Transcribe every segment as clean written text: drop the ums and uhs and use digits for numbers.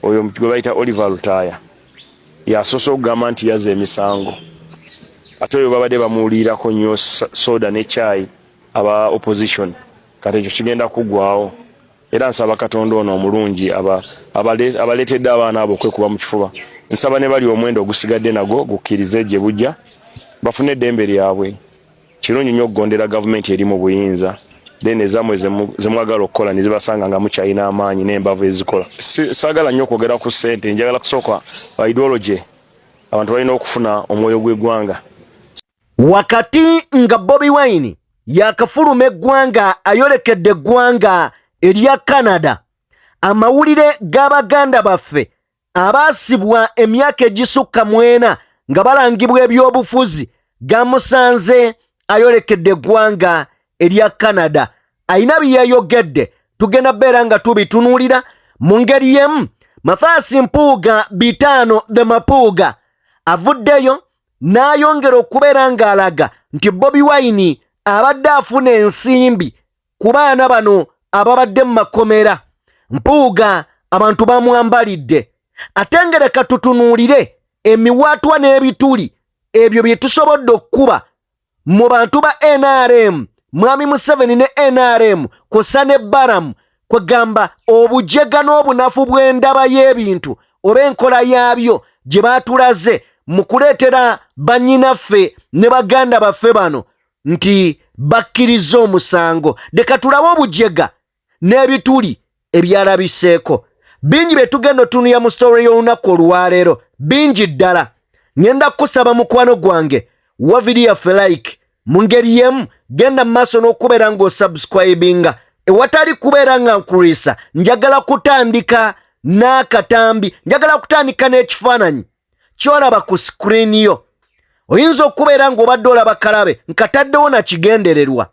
oyo gwe bayita Olivia Lutaaya yasoose okugamba nti yazza emisango ate oyo babadde bamuwulirako nnyo soda ne chai aba opposition kati ekyo kigenda kuggwawo era nsaba Katonda ono omulungi abaleetedde abaana abo okwekuba mu kifuba nsaba ne bali omwendo ogusigadde nagwo gukkirize gye bujja bafune eddembe lyabwe kirungi nnyo okugondera gavumenti eri mu buyinza then ezamwe zemwagala okukola ne zibasanga nga mukyalina amaanyi n'embavu ezikola saagala nnyo okwogera ku ssente njagala kusooka ideology abantu balina okufuna omwoyo gw'eggwanga. Wakati nga Bobi Wine yakafuluma eggwanga ayolekedde eggwanga erya Canada, amawulire g'abaganda baffe abaasibwa emyaka egisukka 4 nga balangibwa ebyobufuzi gamusanze ayolekedde eggwanga erya Canada. Ayina byeyayogedde tugenda beera nga tubitunuulira mu ngeri yemu. Mathias Mpuuga Bitano the Mapuuga avuddeyo n'ayongera okubeera ng'alaga nti Bobi Wine abadde afuna ensimbi ku baana bano ababadde mu makomera. Mpuuga abantu bamwambalidde. Atengereka tutunuulire emiwaatwa n'ebituli ebyo bye tusobodde okkuba mu bantu ba NRM, Mwami Museveni ne NRM kw'ossa ne Baramu kwegamba obujega n'obunafu bw'endaba y'ebintu oba enkola yaabyo gye baatulaze mu kuleetera bannyinaffe ne baganda baffe bano nti bakkiriza omusango. Leka tulabe obujega n'ebituli ebyalabiseeko. Bingi bye tugenda otunuya mu story y'olunaku olwaleero, bingi ddala. Ngenda kusaba mukwano gwange wa video yaffe like mu ngeri yemu genda mu maaso n'okubeera ng'osubscribinga ewatali kubeera nga nkulisa. Njagala kutandika n'akatambi, njagala kutandika n'ekifaananyi kyolaba ku screen yo. Oyinza okubeera ng'obadde olaba kalabe nkataddewo na kigendererwa.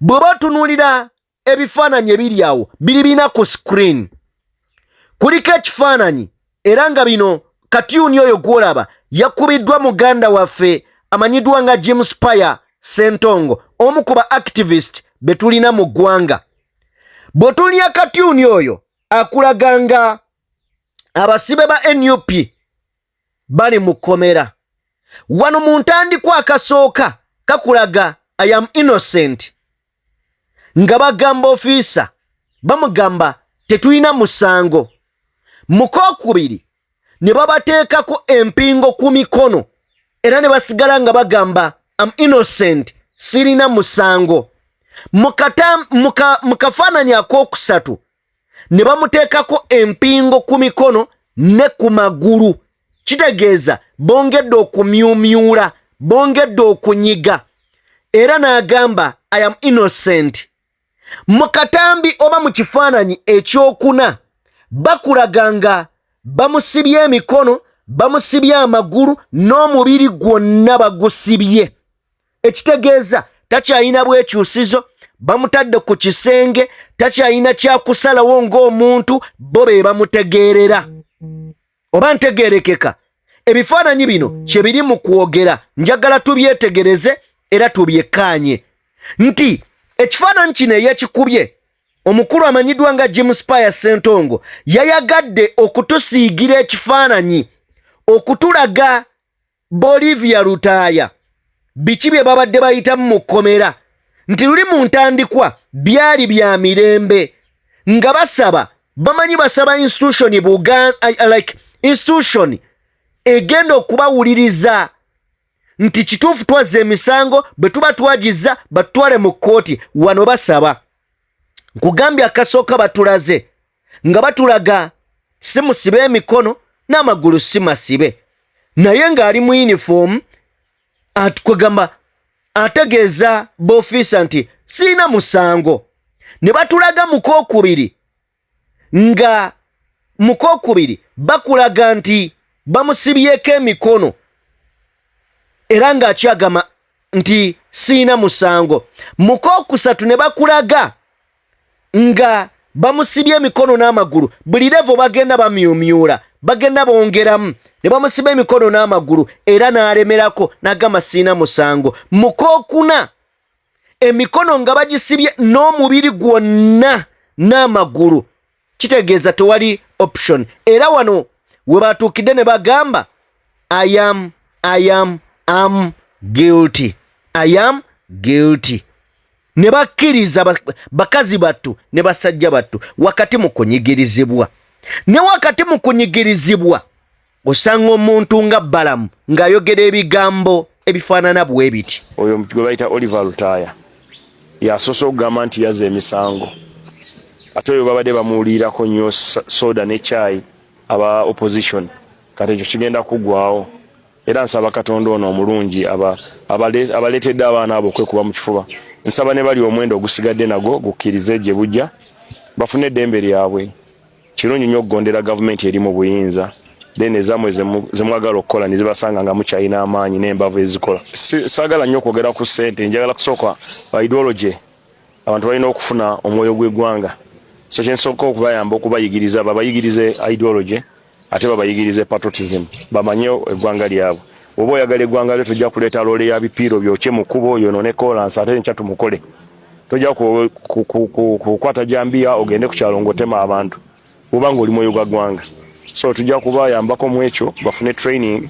Bw'oba otunuulira ebifaananyi ebiri awo birina ku screen, kuliko ekifaananyi era nga bino katyuni oyo gwolaba yakubiddwa muganda waffe amanyiddwa nga James Paya Sentongo, omu ku ba activist be tulina mu ggwanga. Bw'otulya katyuni oyo akulaganga abasibe ba NUP bali mu kkomera. Wano mu ntandikwa akasooka kakulaga I am innocent nga bagamba ofiisa bamugamba tetulina musango. Mu kookubiri ne babateekako empingo ku mikono era ne basigala nga bagamba am innocent, sirina musango. Mu kafaananyi akookusatu ne bamuteekako empingo ku mikono ne ku magulu. Kitegeeza bongedde okumyumyula, bongedde okunyiga era n'agamba I am innocent. Mu katambi oba mu kifaananyi ekyokuna bakulaganga bamusibye emikono, bamusibye amagulu n'omubiri gwonna bagusibye. Ekitegeeza takyalina bwekyusizo, bamutadde ku kisenge, takyalina kyakusalawo ng'omuntu, bo be bamutegeerera. Oba ntegeerekeka? Ebifaananyi bino kye biri mu kwogera, njagala tubyetegereze era tubyekkaanye nti ekifaananyi kino eyekikubye omukulu amanyiddwa nga James Paya Sentongo yayagadde okutusiigira ekifaananyi okutulaga Olivia Lutaaya biki bye babadde bayitamu mu kkomera nti luli mu ntandikwa byali bya mirembe nga basaba bamanyi basaba institution institution egenda okubawuliriza nti kituufu twazza emisango bwe tuba twagiza batwale mu kkooti. Wano basaba nkugambye akasooka batulaze nga batulaga si musibe emikono n'amagulu si masibe, naye ng'ali mu uniform kwegamba ategeeza b'ofiisa nti siina musango. Ne batulaga mu kookubiri nga mu kookubiri bakulaga nti bamusibyeko emikono era ng'akyagamba nti siina musango. Mu kookusatu ne bakulaga nga bamusibye emikono n'amagulu, buli levo bagenda bamyumyula, bagenda bongeramu ne bamusiba emikono n'amagulu era n'alemerako n'agamba siina musango. Mu kookuna emikono nga bagisibye n'omubiri gwonna n'amagulu, kitegeeza tewali option. Era wano we batuukidde ne bagamba I am guilty. I am guilty. Ne bakkiriza bakazi battu ne basajja battu wakati mu kunyigirizibwa. Ne wakati mu kunyigirizibwa osanga omuntu nga Balamu ng'ayogera ebigambo ebifaanana bwe biti. Oyo gwe bayita Olivia Lutaaya yasoose okugamba nti yazza emisango. Ate oyo babadde bamuwulirako nnyo soda ne caayi aba opposition. Kati ekyo kigenda kuggwaawo. Era nsaba Katonda ono omulungi abaleetedde abaana abo okwekuba mu kifuba. Nsaba ne bali omwendo ogusigadde nago gukkirize gye bujja bafune eddembe lyabwe. Kirungi nnyo okugondera gavumenti eri mu buyinza. Then ezamwe zemwagala okukola ne zibasanga nga mukyalina amaanyi n'embavu ezikola. Saagala nnyo okwogera ku ssente, njagala kusooka ideology. Abantu balina okufuna omwoyo gw'eggwanga. So kyensooka okubayamba okubayigiriza babayigirize ideology ate babayigirize patriotism bamanye eggwanga lyabwe. Oba oyagala eggwanga lyo tojja kuleeta loole ya bipiiro byokye mu kkubo yonoone kolansi ate nkya tumukole. Tojja kukwata jambiya ogende ku kyalo ng'otema abantu oba ng'oli mwoyo gwa ggwanga. So tujja kubayambako mu ekyo bafune training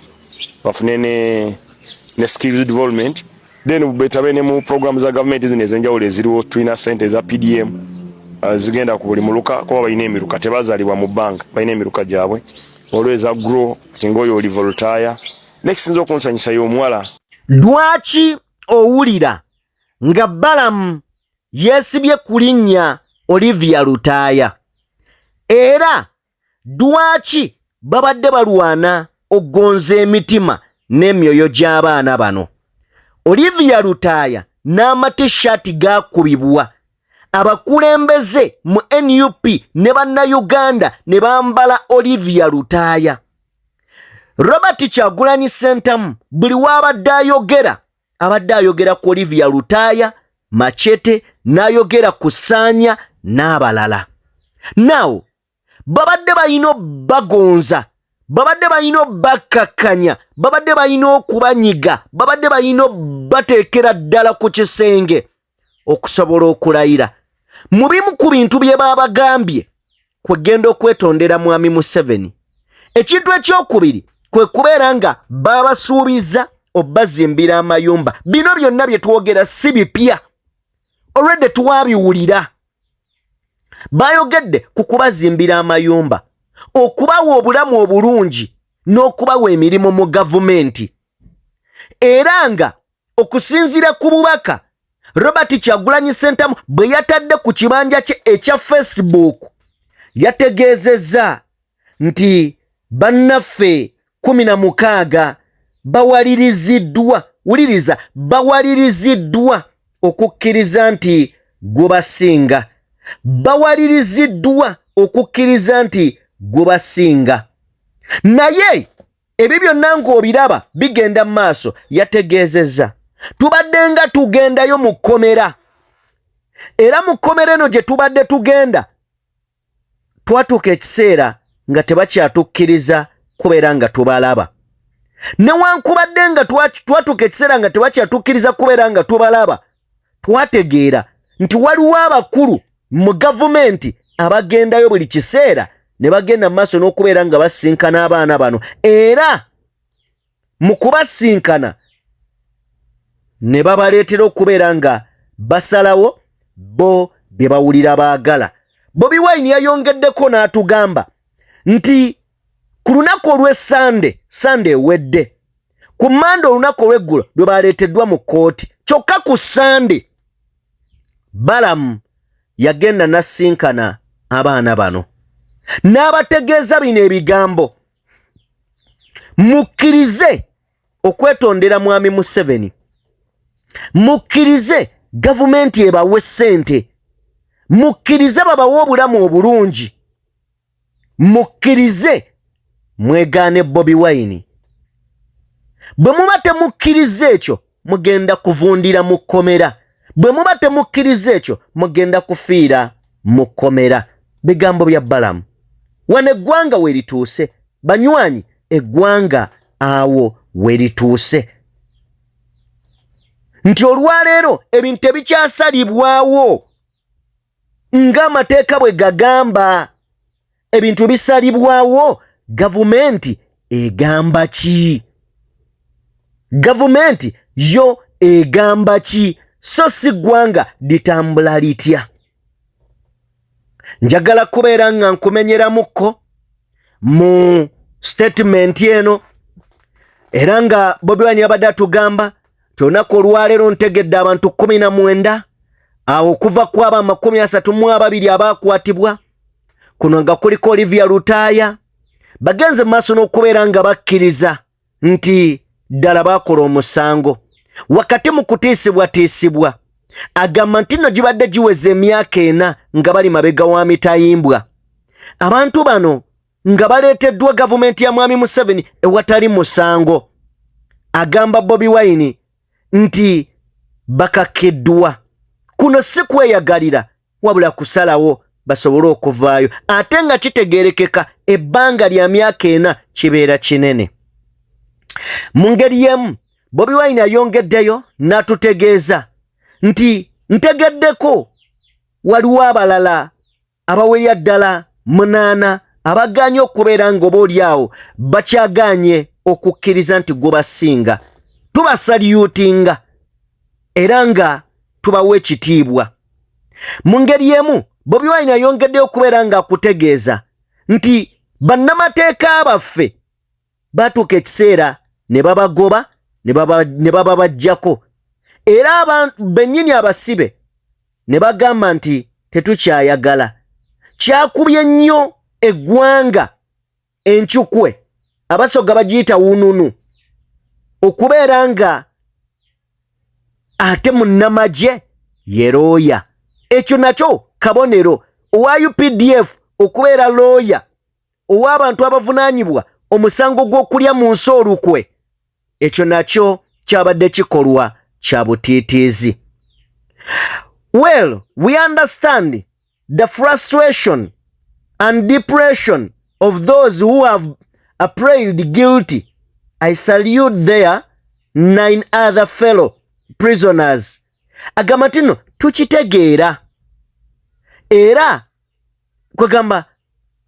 bafune ne skills development then betabe ne mu program za government zino ezenjawulo eziriwo tulina ssente za PDM zigenda ku buli muluka kuba balina emiruka tebazaalibwa mu bbanga balina emiruka gyabwe olweza grow ati ng'oyo Olivia Lutaaya nekisinza okunsanyusa y'omuwala. Lwaki owulira nga Balamu yeesibye ku linnya Olivia Lutaaya era lwaki babadde balwana ogonza emitima n'emyoyo gy'abaana bano? Olivia Lutaaya n'amatishaati gaakubibwa abakulembeze mu NUP ne bannayuganda ne bambala Olivia Lutaaya. Robert Kyagulanyi Ssentamu buli w'abadde ayogera ku Olivia Lutaaya, Machete n'ayogera ku Ssaanya n'abalala. Now babadde balina bagonza, babadde balina bakkakkanya, babadde balina okubanyiga, babadde balina bateekera ddala ku kisenge okusobola okulayira. Mu bimu ku bintu bye babagambye kwegenda okwetondera mwami Museveni. Ekintu ekyokubiri kwe kubeera nga babasuubiza obbazimbira amayumba. Bino byonna bye twogera si bipya, already twabiwulira. Bayogedde ku kubazimbira amayumba, okubawa obulamu obulungi n'okubawa emirimu mu gavumenti. Era nga okusinziira ku bubaka Robert Kyagulanyi Ssentamu bwe yatadde ku kibanja kye ekya Facebook yategeezezza nti bannaffe 16 bawaliriziddwa okukkiriza nti gubasinga. Bawaliriziddwa okukkiriza nti gubasinga. Naye ebyo byonna ng'obiraba bigenda mu maaso, yategeezezza tubadde nga tugendayo mu kkomera. Era mu kkomera eno gye tubadde tugenda twatuuka ekiseera nga tebakyatukkiriza kubeera nga tubalaba. Newankubadde nga twatuuka ekiseera nga tebakyatukkiriza kubeera nga tubalaba, twategeera nti waliwo abakulu mu gavumenti abagendayo buli kiseera ne bagenda mu maaso n'okubeera nga basinkana abaana bano. Era mu kubasinkana ne babaleetera okubeera nga basalawo bo bye bawulira baagala. Bobi Wine yayongeddeko n'atugamba nti ku lunaku olw'Essande, Sande ewedde, ku Mande olunaku olw'eggulo lwe baleeteddwa mu kkooti, kyokka ku Sande Balamu yagenda n'asinkana abaana bano n'abategeeza bino ebigambo: mukkirize okwetondera mwami Museveni, mukkirize gavumenti ebawe ssente, mukkirize babawe obulamu obulungi, mukkirize mwegaane Bobi Wine. Bwe muba temukkiriza ekyo mugenda kuvundira mu kkomera. Bwe muba temukkiriza ekyo mugenda kufiira mu kkomera. Bigambo bya Balamu. Wano eggwanga we lituuse, banywanyi, eggwanga awo we lituuse. Nti olwaleero ebintu tebikyasalibwawo ng'amateeka bwe gagamba. ebintu bisalibwawo gavumenti egamba ki? Gavumenti yo egamba ki? So si ggwanga litambula litya? Njagala kubeera nga nkumenyeramuko mu statement eno era nga Bobi Wine yabadde atugamba olunaku olwaleero ntegedde abantu 19 awo kuva ku aba 32 abaakwatibwa kuno nga kuliko Olivia Lutaaya bagenze maaso n'okubeera nga bakkiriza nti ddala baakola omusango. Wakati mu kutiisibwa agamba nti nno gibadde giweze emyaka 4 nga bali mabega wa mitayimbwa. Abantu bano nga baleeteddwa gavumenti ya Mwami Museveni ewatali musango. Agamba Bobi Wine nti bakakiddwa. Kuno si kweyagalira wabula kusalawo basobole okuvaayo ate nga kitegeerekeka ebbanga lya myaka 4 kibeera kinene. Mu ngeri yemu Bobi Wine ayongeddeyo n'atutegeeza nti ntegeddeko waliwo abalala abawerya ddala 8 abaganye okubeera nga obaolyawo bakyaganye okukkiriza nti gwe basinga. Tubasalyutinga era nga tubawa ekitiibwa. Mu ngeri emu Bobi Wine ayongeddeyo okubeera nga akutegeeza nti bannamateeka baffe batuuka ekiseera ne babagoba ne bababajjako era bennyini abasibe ne bagamba nti tetukyayagala. Kyakubye nnyo eggwanga enkyukwe abasoga bagiyita wununu okubeera nga ate munnamagye ye looya. Ekyo nakyo kabonero owa UPDF okubeera looya ow'abantu abavunaanyibwa omusango gw'okulya mu nsi olukwe. Ekyo nakyo kyabadde kikolwa kya butiitiizi. Well, we understand the frustration and depression of those who have pleaded guilty. I salute their 9 other fellow prisoners. Agamba tino tukitegeera era kwegamba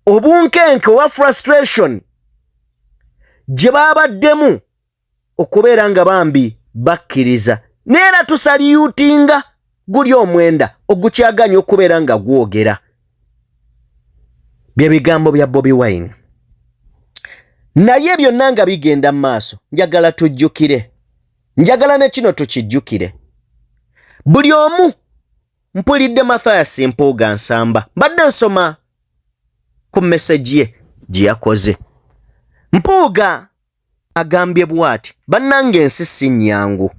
obunkenke wa frustration gye baabaddemu okubeera nga bambi bakkiriza neera tusaliyutinga guli omwenda ogukyaganya okubeera nga gwogera. Bye bigambo bya Bobi Wine. Naye byonna nga bigenda mu maaso njagala tujjukire, njagala ne kino tukijjukire. Buli omu mpulidde Mathias Mpuuga Nsamba mbadde nsoma ku message ye gye yakoze. Mpuuga agambye bw'ati, bannange ensi si nnyangu.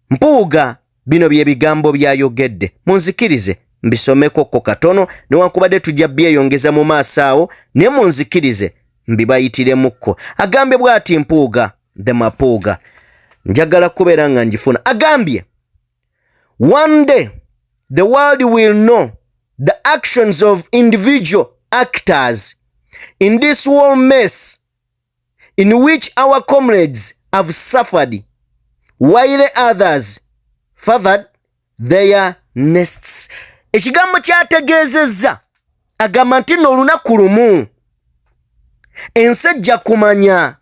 Mpuuga bino bye bigambo byayogedde, munzikirize mbisomeko ko katono newankubadde tujja byeyongeza mu maaso awo naye munzikirize mbibayitiremukko. Agambye bw'ati Mpuuga the Mapuuga, njagala kubeera nga njifuna. Agambye one day the world will know the actions of individual actors in this war mess in which our comrades have suffered while others furthered their nests. Ekigambo kyategeezezza agamba nti nno olunaku lumu ensi ejja kumanya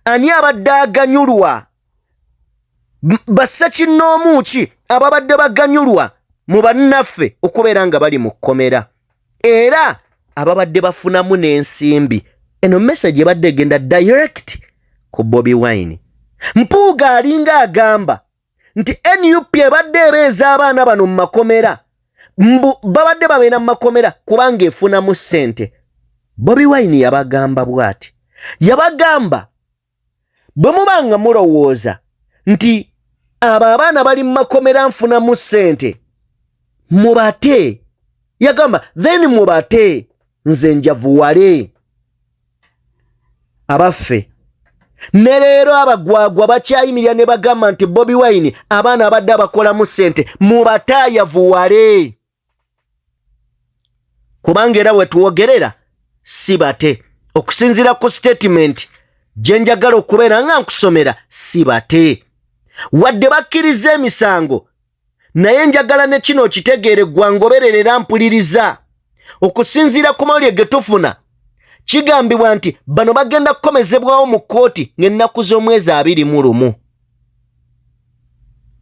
ani abadde aganyulwa, bassekinnoomu ki ababadde baganyulwa mu bannaffe okubeera nga bali mu kkomera era ababadde bafunamu n'ensimbi. Eno message ebadde egenda direct ku Bobi Wine. Mpuuga alinga agamba nti NUP ebadde ebeeza abaana bano mu makomera babadde babeera mu makomera kubanga efunamu ssente. Bobi Wine yabagamba bw'ati, yabagamba bwe mubanga mulowooza nti abo abaana bali mu makomera nfunamu ssente mubate, yagamba then mubate nze njavuwale. Abaffe ne leero abagwagwa bakyayimirira ne bagamba nti Bobi Wine abaana abadde abakolamu ssente mubataayavuwale kubanga era wetuwogerera si bate. Okusinziira ku statement gye njagala okubeera nga nkusomera si bate wadde bakkiriza emisango naye njagala ne kino kitegeere gwangobererera mpuliriza. Okusinziira ku mawulire ge tufuna kigambibwa nti bano bagenda kukomezebwawo mu kkooti ng'ennaku z'omwezi 21.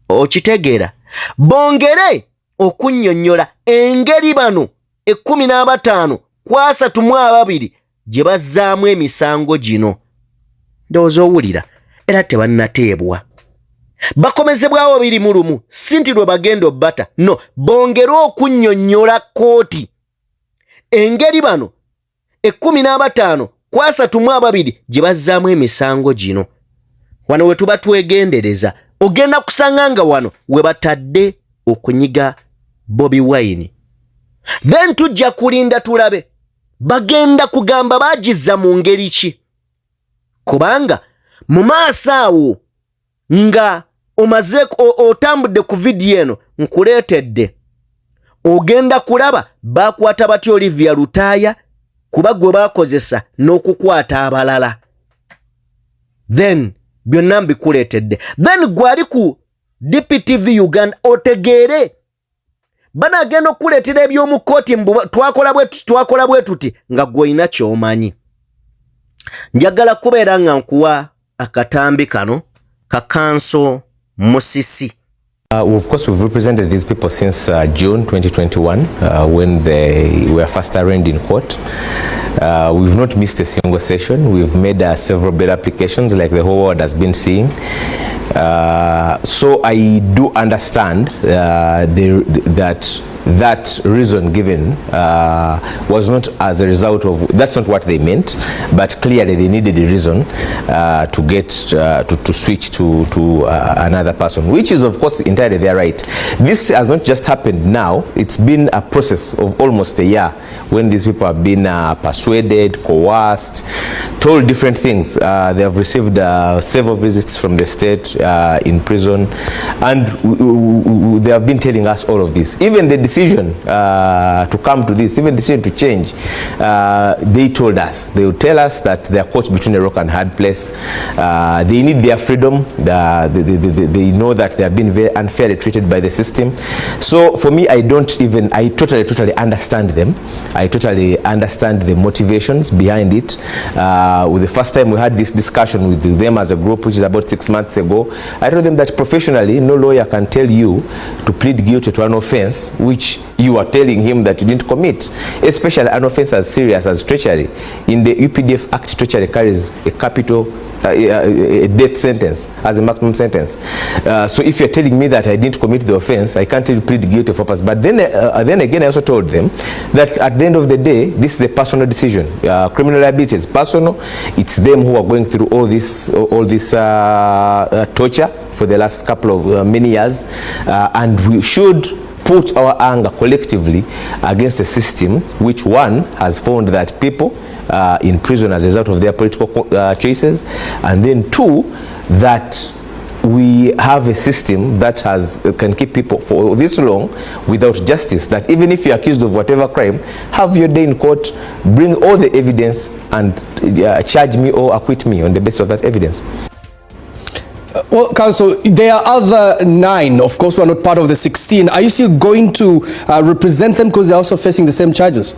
Okitegeera, bongere okunnyonnyola engeri bano 15 ku 32 gye bazzaamu emisango gino. Ndowooza owulira era tebannateebwa. Bakomezebwawo 21 si nti lwe bagenda obbata, no, bongere okunnyonnyola kkooti engeri bano 15 ku 32 gye bazzaamu emisango gino. Wano we tuba twegendereza, ogenda kusanga nga wano we batadde okunyiga Bobi Wine. Then tujja kulinda tulabe bagenda kugamba bagizza mu ngeri ki, kubanga mu maaso awo nga omaze otambudde ku vidiyo eno nkuleetedde, ogenda kulaba bakwata batya Olivia Lutaaya kuba gwe bakozesa n'okukwata abalala. Then byonna mbikuleetedde. Then gwali ku DPTV Uganda otegeere banagenda okuleetera eby'omu kkooti twakola bwe tuti nga gw'olina ky'omanyi. Njagala kubeera nga nkuwa akatambi kano ka Kanso Musisi. Of course, we've represented these people since June 2021 when they were first arraigned in court. We've not missed a single session. We've made several bail applications like the whole world has been seeing. So I do understand that reason given was not as a result of, that's not what they meant, but clearly they needed a reason to get to switch to another person, which is of course entirely their right. This has not just happened now, it's been a process of almost a year when these people have been persuaded, coerced, told different things. They have received several visits from the state in prison, and they have been telling us all of this. Even the decision to come to this, even the decision to change, they told us, they would tell us that they are caught between a rock and hard place. They need their freedom. They know that they have been very unfairly treated by the system. So for me, I totally understand them. I totally understand the motivations behind it. With the first time we had this discussion with them as a group, which is about 6 months ago, I told them that professionally, no lawyer can tell you to plead guilty to an offense which you are telling him that you didn't commit, especially an offense as serious as treachery. In the UPDF Act, treachery carries a capital a death sentence as a maximum sentence. So if you're telling me that I didn't commit the offense, I can't really plead guilty for purpose. But then again, I also told them that at the end of the day, this is a personal decision. Criminal liability is personal. It's them who are going through all this torture for the last couple of many years, and we should put our anger collectively against a system which, one, has found that people in prison as a result of their political choices, and then two, that we have a system that can keep people for this long without justice, that even if you're accused of whatever crime, have your day in court, bring all the evidence and charge me or acquit me on the basis of that evidence. Well, Counsel, there are other 9, of course, who are not part of the 16. Are you still going to represent them because they're also facing the same charges?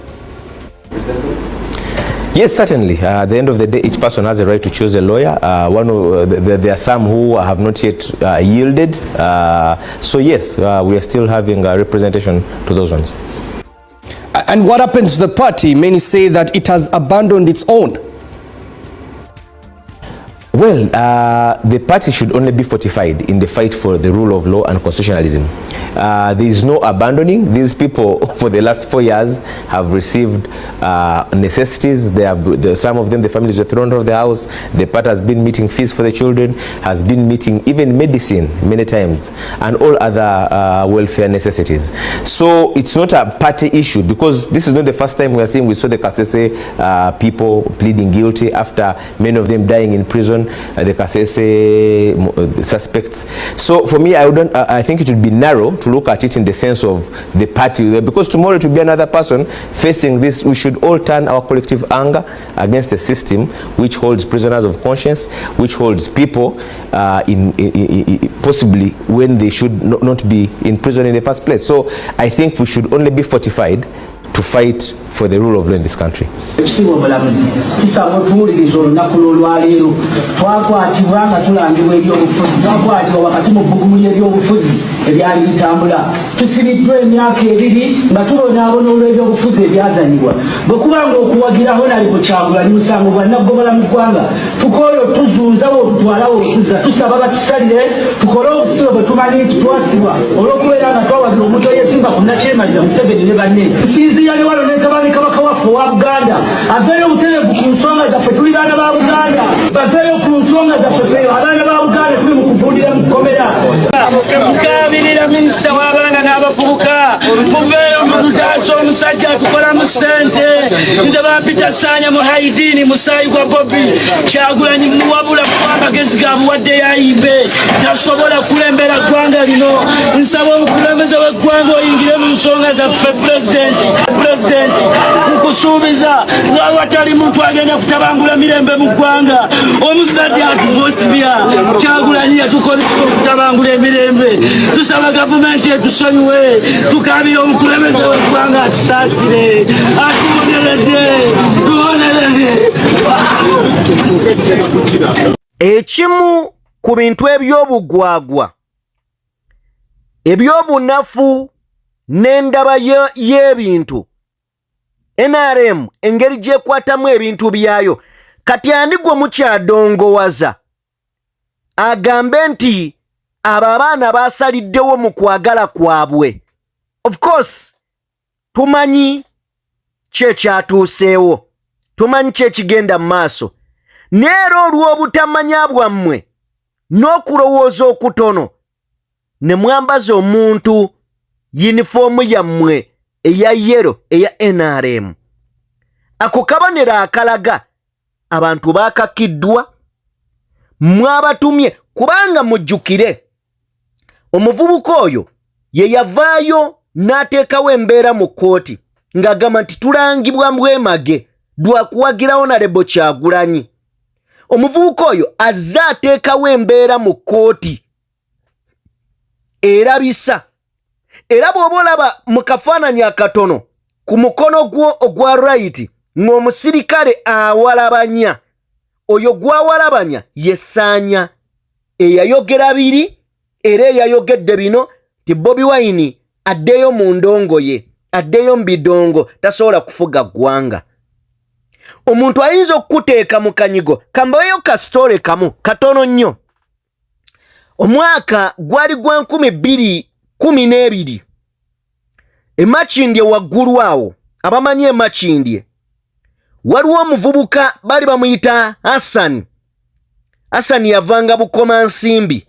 Yes, certainly. At the end of the day, each person has a right to choose a lawyer. There are some who have not yet yielded. So yes, we are still having representation to those ones. And what happens to the party? Many say that it has abandoned its own. Well, the party should only be fortified in the fight for the rule of law and constitutionalism. There is no abandoning. These people, for the last 4 years, have received necessities. Some of them, the families were thrown out of the house. The party has been meeting fees for the children, has been meeting even medicine many times, and all other welfare necessities. So it's not a party issue, because this is not the first time we are seeing. We saw the Kasese people pleading guilty after many of them dying in prison. The Kasese suspects. So for me, I think it would be narrow to look at it in the sense of the party, because tomorrow it will be another person facing this. We should all turn our collective anger against a system which holds prisoners of conscience, which holds people possibly when they should not be in prison in the first place. So I think we should only be fortified to fight for the rule of law in this country. Ekitiibwa omulamuzi tusaba otuwuliriza olunaku lw'olwaleero twakwatibwa nga tulangibwa ebyobufuzi twakwatibwa wakati mu bbugumu ly'ebyobufuzi ebyali bitambula tusibiddwa emyaka 2 nga tubonaabona olw'ebyobufuzi ebyazanyibwa bwe kubanga okuwagiraho nali Kyakozze musango gwa naggomola mu ggwanga tukooyo tuzuuza wotutwalawo otuzza tusaba batusalire tukole obusibe bwe tumanyi nti twasibwa olw'okubeera nga twawagira omuntu eyesimba ku Nakyemalira Museveni ne banne nsinziira ne waloneza babi kabaka waffe owa Buganda aveeyo obutereevu ku nsonga zaffe tuli baana ba Buganda baveeyo ku nsonga zaffe fe abaana ba Buganda tuli mu kuvuulira mu kkomera mukabirira minisita w'abaana n'abavubuka muveeyo mututaasa omusajja atukola mu ssente nze bampita Sanya mu Haidini musaayi gwa Bobi Kyagulanyi muwabula kuba amagezi ga buwadde yayimbe tasobola kulembera ggwanga lino nsaba omukulembeze w'eggwanga oyingire mu nsonga zaffe pulezidenti nkusuubiza nga watali muntu agenda kutabangula mirembe mu ggwanga omusajja atuvotibya Kyagulanyi yatukozesa okutabangula emirembe tusaba gavumenti etusonyiwe tukabira omukulembeze w'eggwanga atusaasire atuboneredde ekimu ku bintu eby'obugwagwa ebyobunafu n'endaba y'ebintu NRM engeri gyekwatamu ebintu byayo kati ani gwe mukyadongowaza agambe nti abo abaana basaliddewo mu kwagala kwabwe. Of course tumanyi kyekyatuuseewo tumanyi kyekigenda mu maaso neera olw'obutamanya bwammwe n'okulowooza okutono ne mwambaza omuntu yinifoomu yammwe eya yero eya NRM. Ako kabonero akalaga abantu baakakiddwa mwabatumye kubanga mujjukire omuvubuka oyo ye yavaayo n'ateekawo embeera mu kkooti ng'agamba nti tulangibwa mbwemage lwakuwagira Honorable Kyagulanyi. Omuvubuka oyo azze ateekawo embeera mu kkooti erabisa era bw'oba olaba mu kafaananyi akatono ku mukono gwo ogwa right ng'omusirikale awalabanya oyo gwawalabanya ye Sanya eyayogera biri era eyayogedde bino ti Bobi Wine addeyo mu ndongo ye addeyo mu bidongo tasobola kufuga ggwanga. Omuntu ayinza okukuteeka mu kanyigo kambayo ka story kamu katono nnyo. Omwaka gwali gwa 2012 emakindye waggulu awo abamanyi emakindye waliwo omuvubuka bali bamuyita Hassan yavanga bukoma nsimbi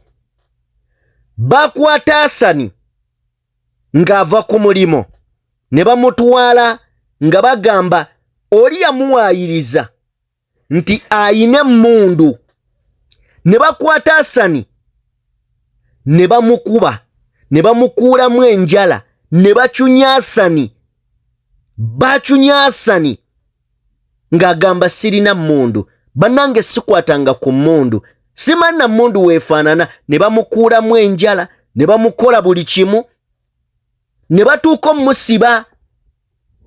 bakwata Hassan ng'ava ku mulimo ne bamutwala nga bagamba oli yamuwaayiriza nti ayine emmundu ne bakwata Hassan ne bamukuba ne bamukuulamu enjala ne bacunya Hassan ng'agamba sirina mmundu bannange sikwatanga ku mmundu simanna mmundu weefaanana ne bamukuulamu enjala ne bamukola buli kimu ne batuuka omusiba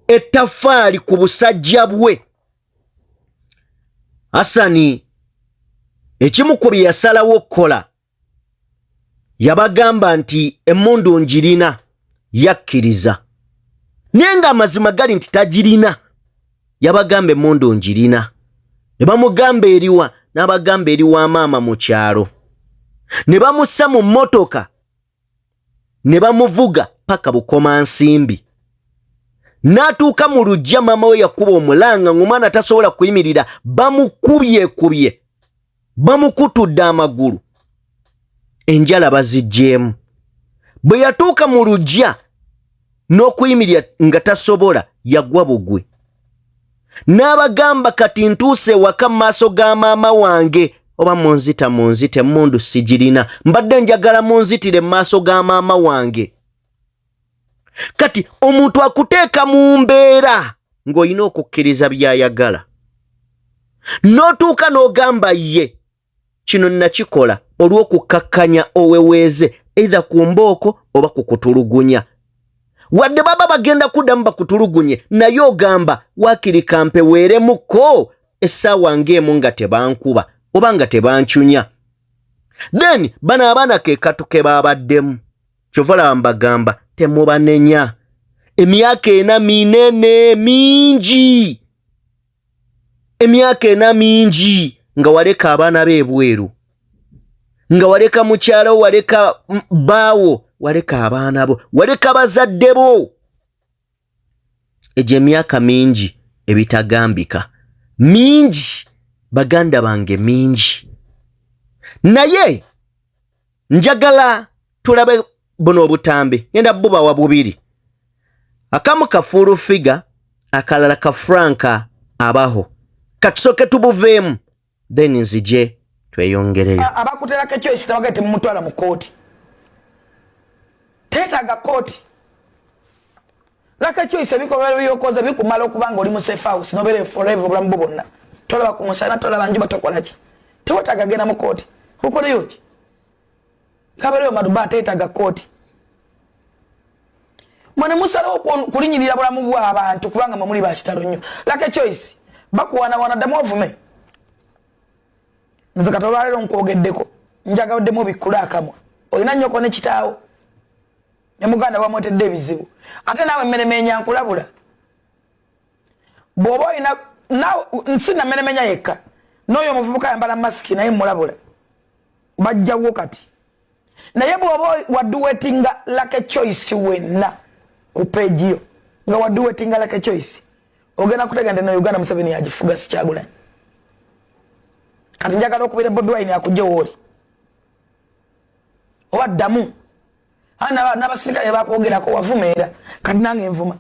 ettaffaali ku busajja bwe. Hassan ekimu ku bye yasalawo okukola yabagamba nti emmundu njirina yakkiriza naye ng'amazima gali nti tagirina yabagamba emmundu njirina ne bamugamba eriwa n'abagamba eri wa maama mu kyalo ne bamussa mu mmotoka ne bamuvuga paka bukoma nsimbi n'atuuka mu luggya maama we yakuba omulanga ng'omwana tasobola kuyimirira bamukubye bamukutudde amagulu enjala baziggyeemu. Bwe yatuuka mu luggya n'okuyimirira nga tasobola yagwa bugwe n'abagamba kati ntuuse waka mu maaso ga maama wange oba munzite emmundu sigirina mbadde njagala munzitire mu maaso ga maama wange. Kati omuntu akuteeka mu mbeera ng'olina okukkiriza by'ayagala n'otuuka n'ogamba ye kino nakikola olw'okukkakkanya oweweeze either ku mbooko oba ku kutulugunya. wadde baba bagenda kuddamu bakutulugunye naye ogamba waakiri kampeweeremuko essaawa ng'emu nga tebankuba oba nga tebancunya. Then bano abaana ke katu ke baabaddemu kyova laba mbagamba temubanenya. Emyaka ena minene mingi, emyaka ena mingi nga waleka abaana b'ebweru, nga waleka mukyalo, waleka baawo, waleka abaana bo, waleka bazadde bo. Egyo emyaka mingi ebitagambika, mingi baganda bange, mingi. Naye njagala tulabe buno obutambi, ngenda bubawa bubiri. Akamu kafuulu figa, akalala ka Franka abaho. Katusoke tubuveemu, then nzije tweyongereyo. Abakuterako ekyoyisi tebagete mumutwala mu kooti. Teetaaga kooti. Laka ekyoyisi ebikolwa byokoze bikumala okubanga oli mu safe house nobeere forever obulamu bwo bwonna. Tolaba ku musana, tolaba njuba, tokola ki. Tewetaaga genda mu kooti. Ukoleyo ki? Kabereyo maduba teetaaga kooti. Mwana musalawo kulinyirira bulamu bw'abantu kubanga muli ba kitalo nnyo. Laka ekyoyisi bakuwana ddamu ovume. Nze Katonda leero nkwogeddeko njagaddemu bikkula akamwa. Olina nnyoko ne kitaawo ne muganda wamwetedde ebizibu. Ate naawe mmenemenya nkulabula. Bw'oba olina nsina mmenemenya yekka. N'oyo omuvubuka ayambala masiki naye mulabula. Bajjawo kati. Naye bw'oba wadduwetinga Laka Choice wenna ku page yo nga wadduwetinga Laka Choice ogenda kuteganda no Uganda Museveni agifuga si Kyagulanyi. Kati njagala okubira Bobi Wine akujje woli. Owaddamu. Ana n'abasirikale bakwogerako wavumeera. Kati nange envuma.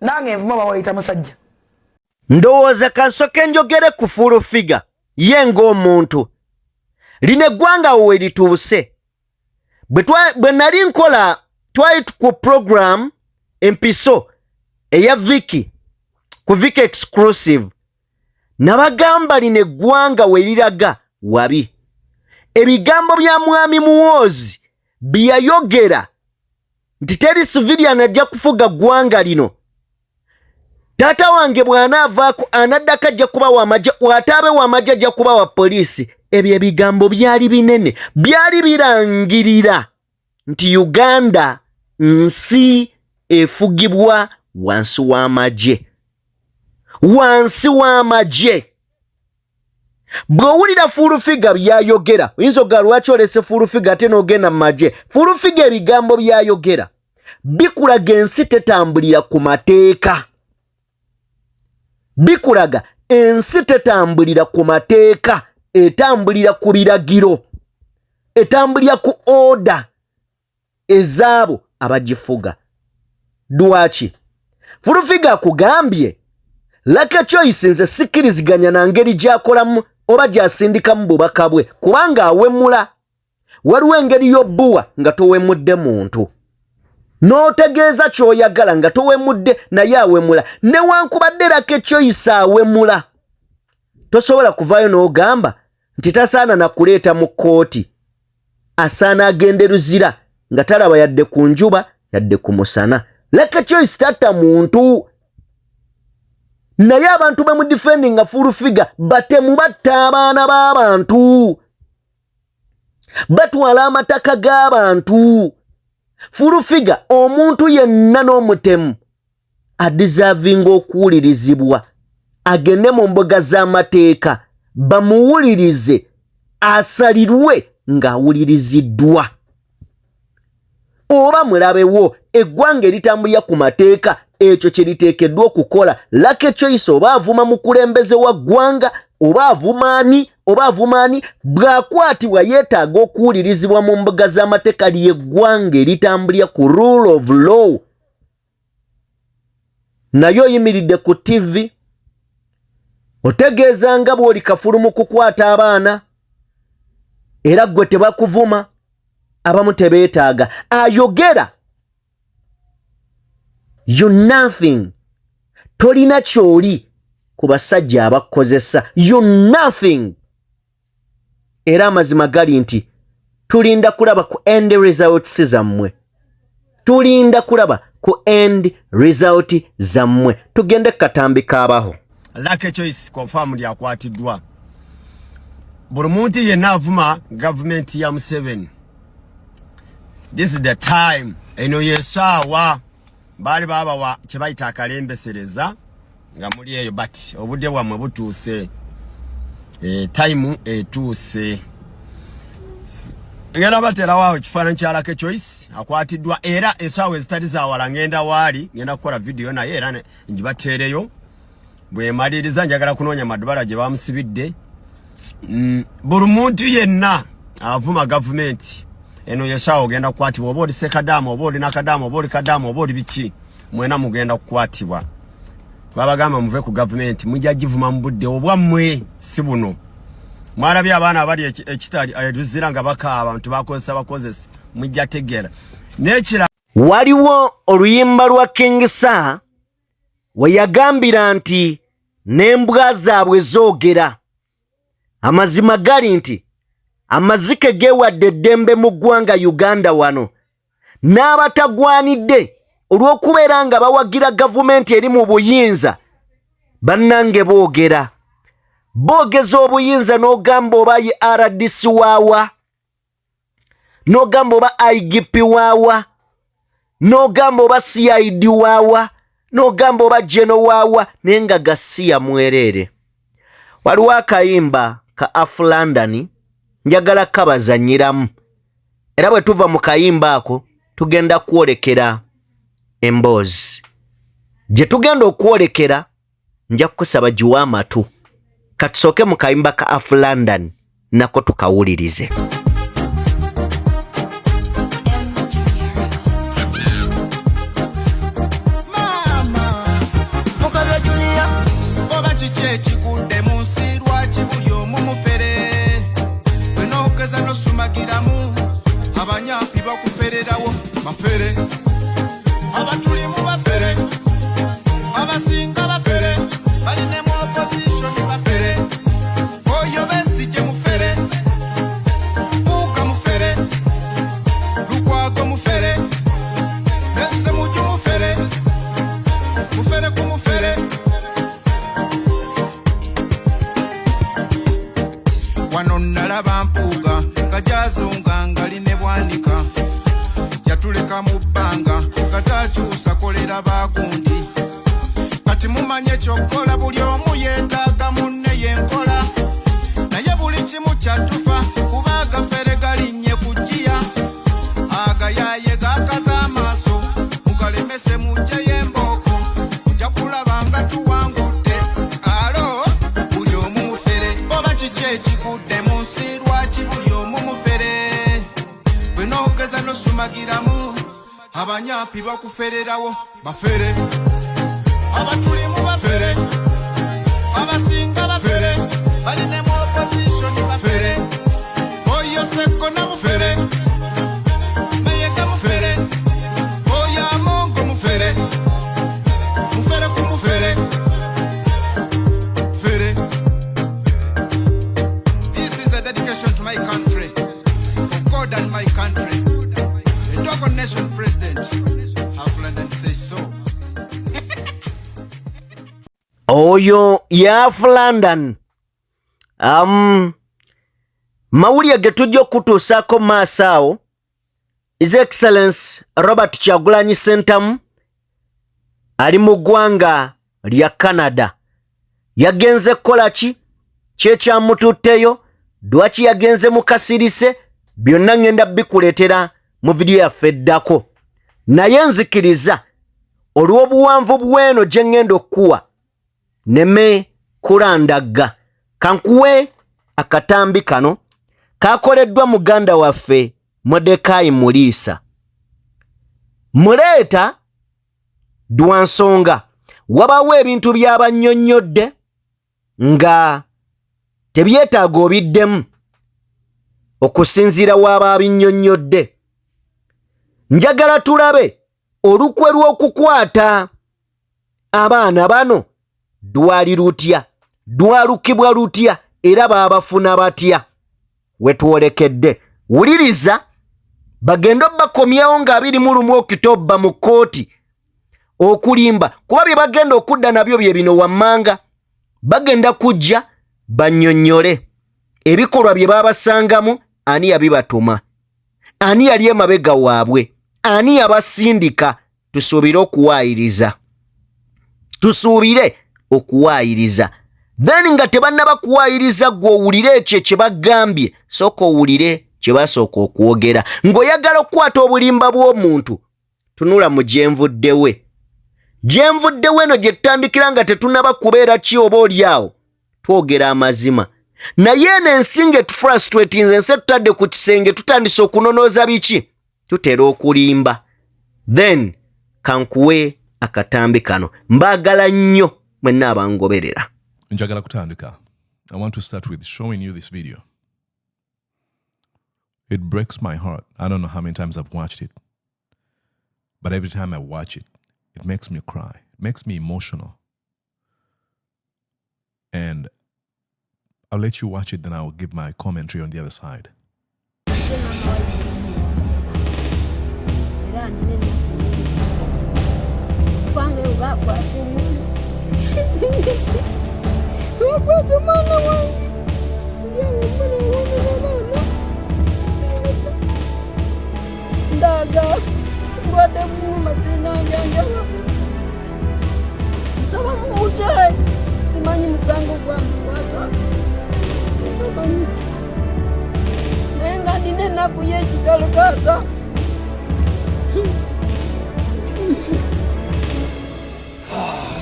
Nange envuma bawayita musajja. Ndowooza kansoke njogere ku fuulu figa ye ng'omuntu. Lino eggwanga we lituuse. Bwe nali nkola twali ku program empiso eya Viki ku Viki exclusive. Nabagamba lino eggwanga we liraga wabi. Ebigambo bya mwami Muwoozi byayogera nti teri civilian ajja kufuga ggwanga lino. Tata wange bw'anaavaako anaddako ajja kuba w'amagye, wataabe w'amagye ajja kuba wa poliisi. Ebyo ebigambo byali binene, byali birangirira nti Uganda nsi efugibwa wansi w'amagye. Wansi w'amagye. Bw'owulira fuulufiga byayogera, oyinza ogala lwaki olese fuulufiga ate n'ogenda mu magye. Fuulufiga ebigambo byayogera bikulaga ensi tetambulira ku mateeka. Bikulaga ensi tetambulira ku mateeka, etambulira ku biragiro, etambulira ku order ezaabo abagifuga. Lwaki? Fuulufiga akugambye Laka Choice nze sikkiriziganya na ngeri gy'akolamu oba gy'asindikamu bubaka bwe kubanga awemula. Waliwo engeri y'obbuwa nga towemudde muntu. N'otegeeza ky'oyagala nga towemudde naye awemula. Newankubadde Laka Choice awemula, tosobola kuvaayo n'ogamba nti tasaana na kuleeta mu kkooti. Asaana agende ruzira nga talaba yadde ku njuba yadde ku musana. Laka Choice tatta muntu. Naye abantu bamu defending nga fuulufiga batemu batta abaana b'abantu. Batwala amataka g'abantu. Fuulufiga omuntu yenna n'omutemu adeservinga okuwulirizibwa. Agende mu mboga z'amateeka bamuwulirize asalirwe ng'awuliriziddwa. Oba mulabewo eggwanga eritambulira ku mateeka ekyo kye liteekeddwa okukola. Laka Choice oba avuma mukulembeze wa ggwanga oba avumaani bw'akwatibwa yeetaaga okuwulirizibwa mu mbuga z'amateeka ly'eggwanga eritambulira ku rule of law. Naye oyimiridde ku TV otegeeza nga bw'oli kafulu mu kukwata abaana era gwe tebakuvuma, abamu tebeetaaga. Ayogera you nothing. Tolina kyoli ku basajja abakozesa. You nothing. Era amazima gali nti tulinda kulaba ku end results zammwe. tulinda kulaba ku end result zammwe tugende katambi kabaho Lake choice confirm lyakwatiddwa buli muntu yenna avuma government ya Museveni. This is the time eno yesaawa bali baba wa kibayita akalembesereza nga muli eyo but obudde bwamwe butuuse time etuuse ngenda batera wawo kifaananyi kya Lake choice akwatiddwa era esaawa ezitali zawala ngenda waali ngenda kukola video naye era njibateereyo bwe maliriza njagala kunoonya madubala gye bamusibidde. Buli muntu yenna avuma government eno yesaawa ogenda kukwatibwa oba oli sekadamu oba oli nakadamu oba oli kadamu oba oli biki mwena mugenda kukwatibwa. Twabagamba muve ku government mujja givuma mu budde obwammwe si buno. Mwalabye abaana abali ekitali ayuzira nga baka abantu bakozesa bakozesa mujja tegera nekira. Waliwo oluyimba lwa King Sir weyagambira nti n'embwa zaabwe zoogera. Amazima gali nti amazike geewadde eddembe mu ggwanga Uganda wano n'abatagwanidde olw'okubeera nga bawagira gavumenti eri mu buyinza bannange boogera. Boogeza obuyinza n'ogamba oba RDC waawa, n'ogamba oba IGP waawa, n'ogamba oba CID waawa, n'ogamba oba Geno waawa, naye nga gasiya mwerere. Waliwo akayimba ka Aflandani njagala kabazanyiramu era bwe tuva mu kayimba ako tugenda kwolekera emboozi. Gye tugenda okwolekera nja kukusaba giwa amatu katusooke mu kayimba ka Aflandani nako tukawulirize. Mufere abatulimu bafere abasinga bafere baline mu opposition bafere oyo besije mufere uka mufere lukwago mufere ese muju mufere mufere ku mufere wano nalaba mpuga kajazunga ngaline bwanika yatuleka mu bbanga katakyusa kolera bakundi kati mumanye kyokkola buli omu yeetaaga munne yenkola naye buli kimu kyatufa kuba agafere galinnye ku jjiya agayaye gakaza amaaso mugalemese mujje y'embooko mujja kulaba nga tuwangudde alo buli omu mufere oba kiki ekigudde mu nsi lwaki buli omu mufere bwe noogeza nosumagiramu abanyampi bakufererawo bafere abatulimu bafere abasinga bafere baline mu opposition bafere oyo sekko na mufere meyeka mufere oyo amongo mufere mufere ku mufere fere. This is a dedication to my country, for God and my country. The Dogon Nation President have London say so. Oyo ya London. Mawulire ge tujja okutuusaako maaso awo His Excellence Robert Kyagulanyi Ssentamu ali mu ggwanga lya Canada. Yagenze kukola ki? Kyekyamututteyo? Lwaki yagenze mu kasirise? Byonna ngenda bikuleetera mu video yaffe eddako. Naye nzikiriza olw'obuwanvu bw'eno gye ngenda okuwa neme kulandagga. Kankuwe akatambi kano kakoleddwa muganda waffe Modekayi Muliisa. Muleeta dwansonga wabawo ebintu by'abannyonnyodde nga tebyetaaga obiddemu okusinziira waba binnyonnyodde. Njagala tulabe olukwe lw'okukwata abaana bano dwali lutya, dwalukibwa lutya era baabafuna batya. Wetwolekedde wuliriza bagenda bakomyawo nga 21 Okitoba mu kooti okulimba kuba bye bagenda okudda nabyo bye bino wammanga bagenda kujja bannyonnyole ebikolwa bye babasangamu ani yabibatuma ani yali emabega waabwe ani yabasindika tusuubire okuwaayiriza then nga tebannaba kuwaayiriza gwe owulire ekyo kye bagambye sooka owulire kye basooka okwogera ng'oyagala okukwata obulimba bw'omuntu tunula mu gyenvuddewe eno gye tutandikira nga tetunnaba kubeera ki oba oli awo twogera amazima naye eno ensi ng'etufrustratinze ensi tutadde ku kisenge tutandise okunonooza biki tutera okulimba then kankuwe akatambi kano mbaagala nnyo mwenna abangoberera. Njagala kutandika. I want to start with showing you this video. It breaks my heart. I don't know how many times I've watched it. But every time I watch it, it makes me cry. It makes me emotional. And I'll let you watch it, then I'll give my commentary on the other side.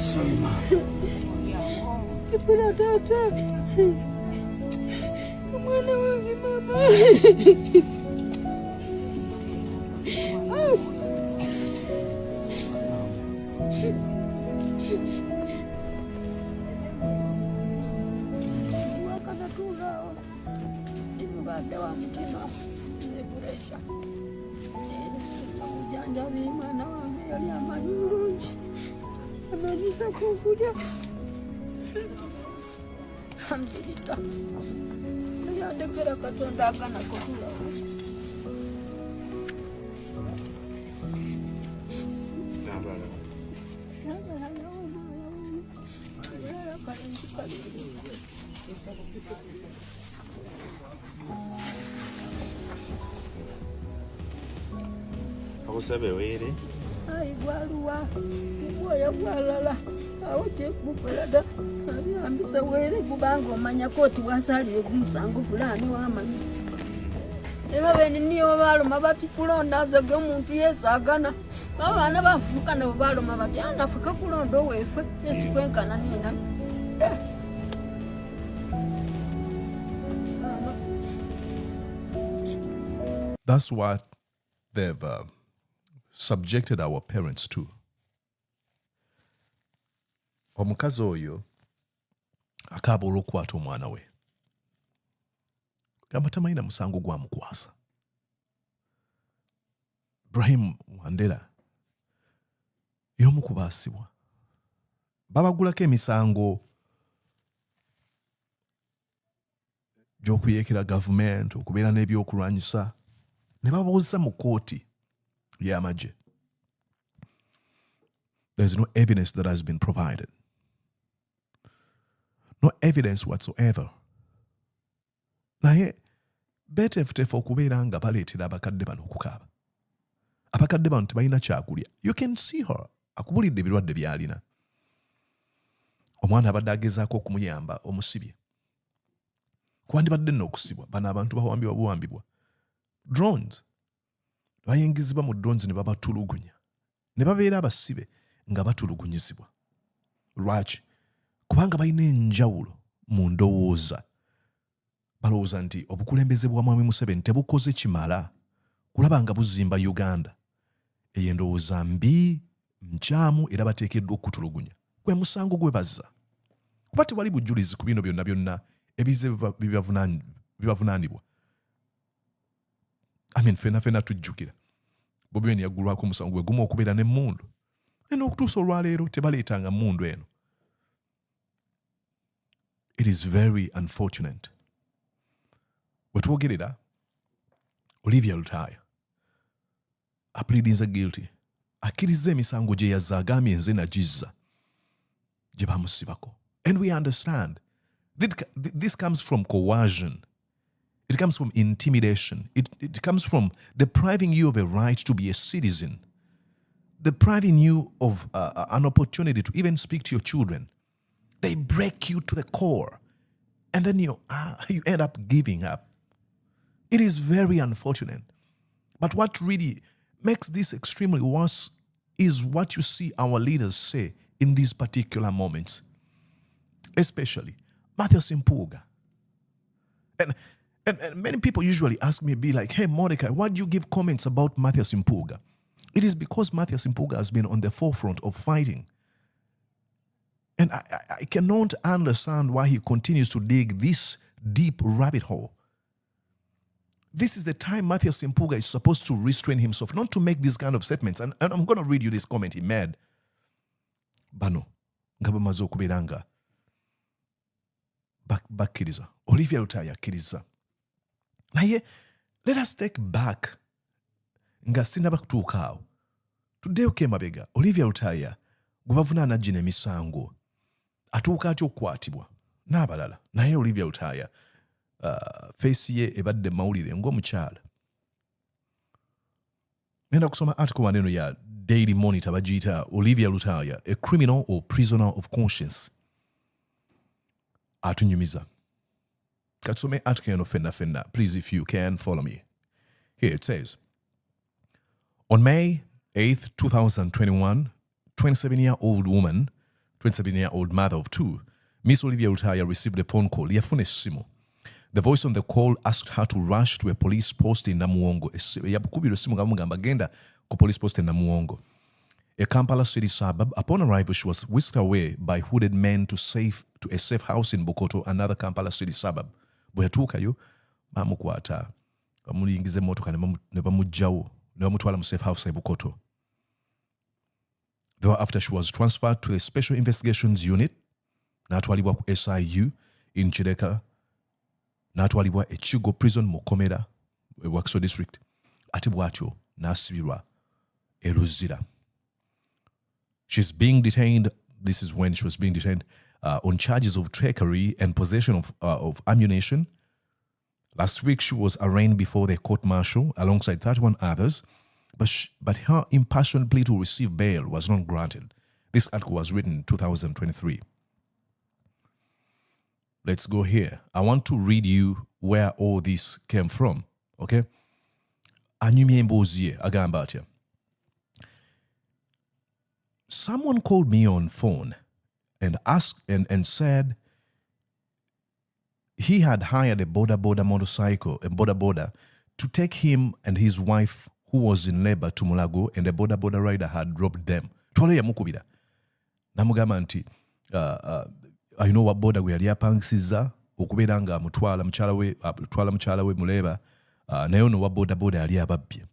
Sorry, ma. Osabe were ai gwaluwa gwoya gwalala awote kukolada ambisa were kubanga omanya koti wasalire gusango fulani wamanya eba bene niyo baloma bati kulonda zage omuntu yesagana abana bafuka nabo baloma bati anafuka kulonda owefe esikwenkana nina That's what they've subjected our parents to. Omukazi oyo akaaba olw'okukwata omwana we gamba tamanyi na musango gwamukwasa. Ibrahim Wandera y'omu ku baasibwa babagulako emisango gy'okuyeekera gavumenti okubeera n'ebyokulwanyisa ne babooza mu kooti y'amagye. There's no evidence that has been provided. No evidence whatsoever. Naye beteefuteefu okubeera nga baleetera abakadde bano okukaaba. Abakadde bano tebalina kyakulya. You can see her. Akubulidde ebirwadde by'alina. Omwana abadde agezaako okumuyamba omusibye. Kwandibadde nno okusibwa. Bano abantu buwambibwa. Drones. Bayingizibwa mu drones ne babatulugunya. Ne babeera abasibe nga batulugunyizibwa. Lwaki? Kubanga balina enjawulo mu ndowooza. Balowooza nti obukulembeze bwa Mwami Museveni tebukoze kimala kulaba nga buzimba Uganda. Eyo endowooza mbi, nkyamu era bateekeddwa okutulugunya. Gwe musango gwe bazza. Kuba tewali bujulizi ku bino byonna ebize bibavunaanibwa. Fena tujjukira. Bobi Wine yaggulwako omusango gwe gumu okubeera n'emmundu. Okutuusa olwaleero tebaleetanga mmundu eno. It is very unfortunate. Wetwogerera Olivia Lutaaya apleadinze guilty akkiriza emisango gye yazza agambye nze nagizza gye bamusibako. And we understand this comes from coercion. It comes from intimidation. It comes from depriving you of a right to be a citizen, depriving you of an opportunity to even speak to your children. They break you to the core, and then you end up giving up. It is very unfortunate. But what really makes this extremely worse is what you see our leaders say in these particular moments, especially Mathias Mpuuga. And many people usually ask me, be like, hey, Mordecai, why do you give comments about Mathias Mpuuga? It is because Mathias Mpuuga has been on the forefront of fighting. And I cannot understand why he continues to dig this deep rabbit hole. This is the time Mathias Mpuuga is supposed to restrain himself, not to make these kind of statements. And I'm going to read you this comment he made. Bano, ngaba mazo kuberanga. Bakkiriza. Olivia Lutaaya akkiriza. Naye, let us take back nga sinaba kutuuka awo. Tuddeyo emabega. Olivia Lutaaya gwe bavunaana gino emisango atuuka atya okukwatibwa n'abalala. Naye Olivia Lutaaya feesi ye ebadde mawulire ng'omukyala. Ngenda kusoma article wano eno ya Daily Monitor bagiyita Olivia Lutaaya, a criminal or prisoner of conscience. Atunyumiza. Katusome article eno fenna. Please, if you can, follow me. Here it says, on May 8th, 2021, 27-year-old mother of two, Miss Olivia Lutaaya received a phone call. Yafuna essimu. The voice on the call asked her to rush to a police post in Namuwongo. Yabukubira essimu gamugamba genda ku police post in Namuwongo, a Kampala city suburb. Upon arrival, she was whisked away by hooded men to a safe house in Bukoto, another Kampala city suburb. Bwe yatuukayo bamukwata bamuyingiza emmotoka ne bamugjawo ne bamutwala mu safe house e Bukoto. Thereafter, she was transferred to the Special Investigations Unit, n'atwalibwa ku SIU in Kireka, n'atwalibwa e Kigo Prison mu Komera, Wakiso District, ate bw'atyo n'asibirwa e Luzira. She's being detained. This is when she was being detained on charges of trickery and possession of ammunition. Last week, she was arraigned before the court-martial alongside 31 others, but her impassioned plea to receive bail was not granted. This article was written in 2023. Let's go here. I want to read you where all this came from, okay? Anyumye mbozie agamba atya. Someone called me on phone and asked and said he had hired a boda motorcycle, a boda, to take him and his wife who was in labor to Mulago, and the boda rider had dropped them. Twale yamukubira. Namugamba nti ayina owa boda gwe yali apangisiza okubeera nga amutwala mukyala we muleba, naye ono wa boda yali ababbye.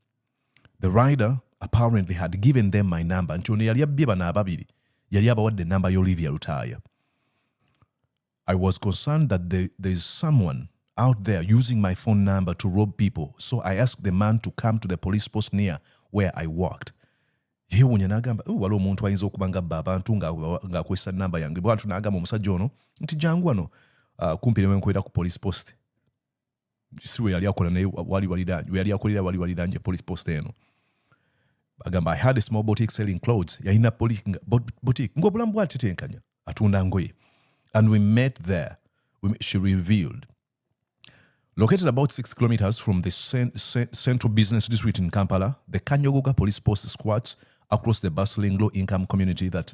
The rider apparently had given them my number. Nti ono yali abbye bano ababiri, yali abawadde namba y'Olivia Lutaaya. I was concerned that there is someone out there using my phone number to rob people, so I asked the man to come to the police post near where I worked. Yewunya n'agamba, waliwo omuntu ayinza okuba ng'abba abantu ng'akozesa namba yange. Bw'atyo n'agamba omusajja ono nti jangu wano kumpi ne wenkolera ku police post. Si we yali akola naye wali waliranye police post eno. Agamba, I had a small boutique selling clothes. Yalina boutique. Ng'obulamu bw'atetenkanya atunda ngoye. And we met there, she revealed. Located about 6 kilometers from the central business district in Kampala, the Kanyogoga police post squats across the bustling low-income community that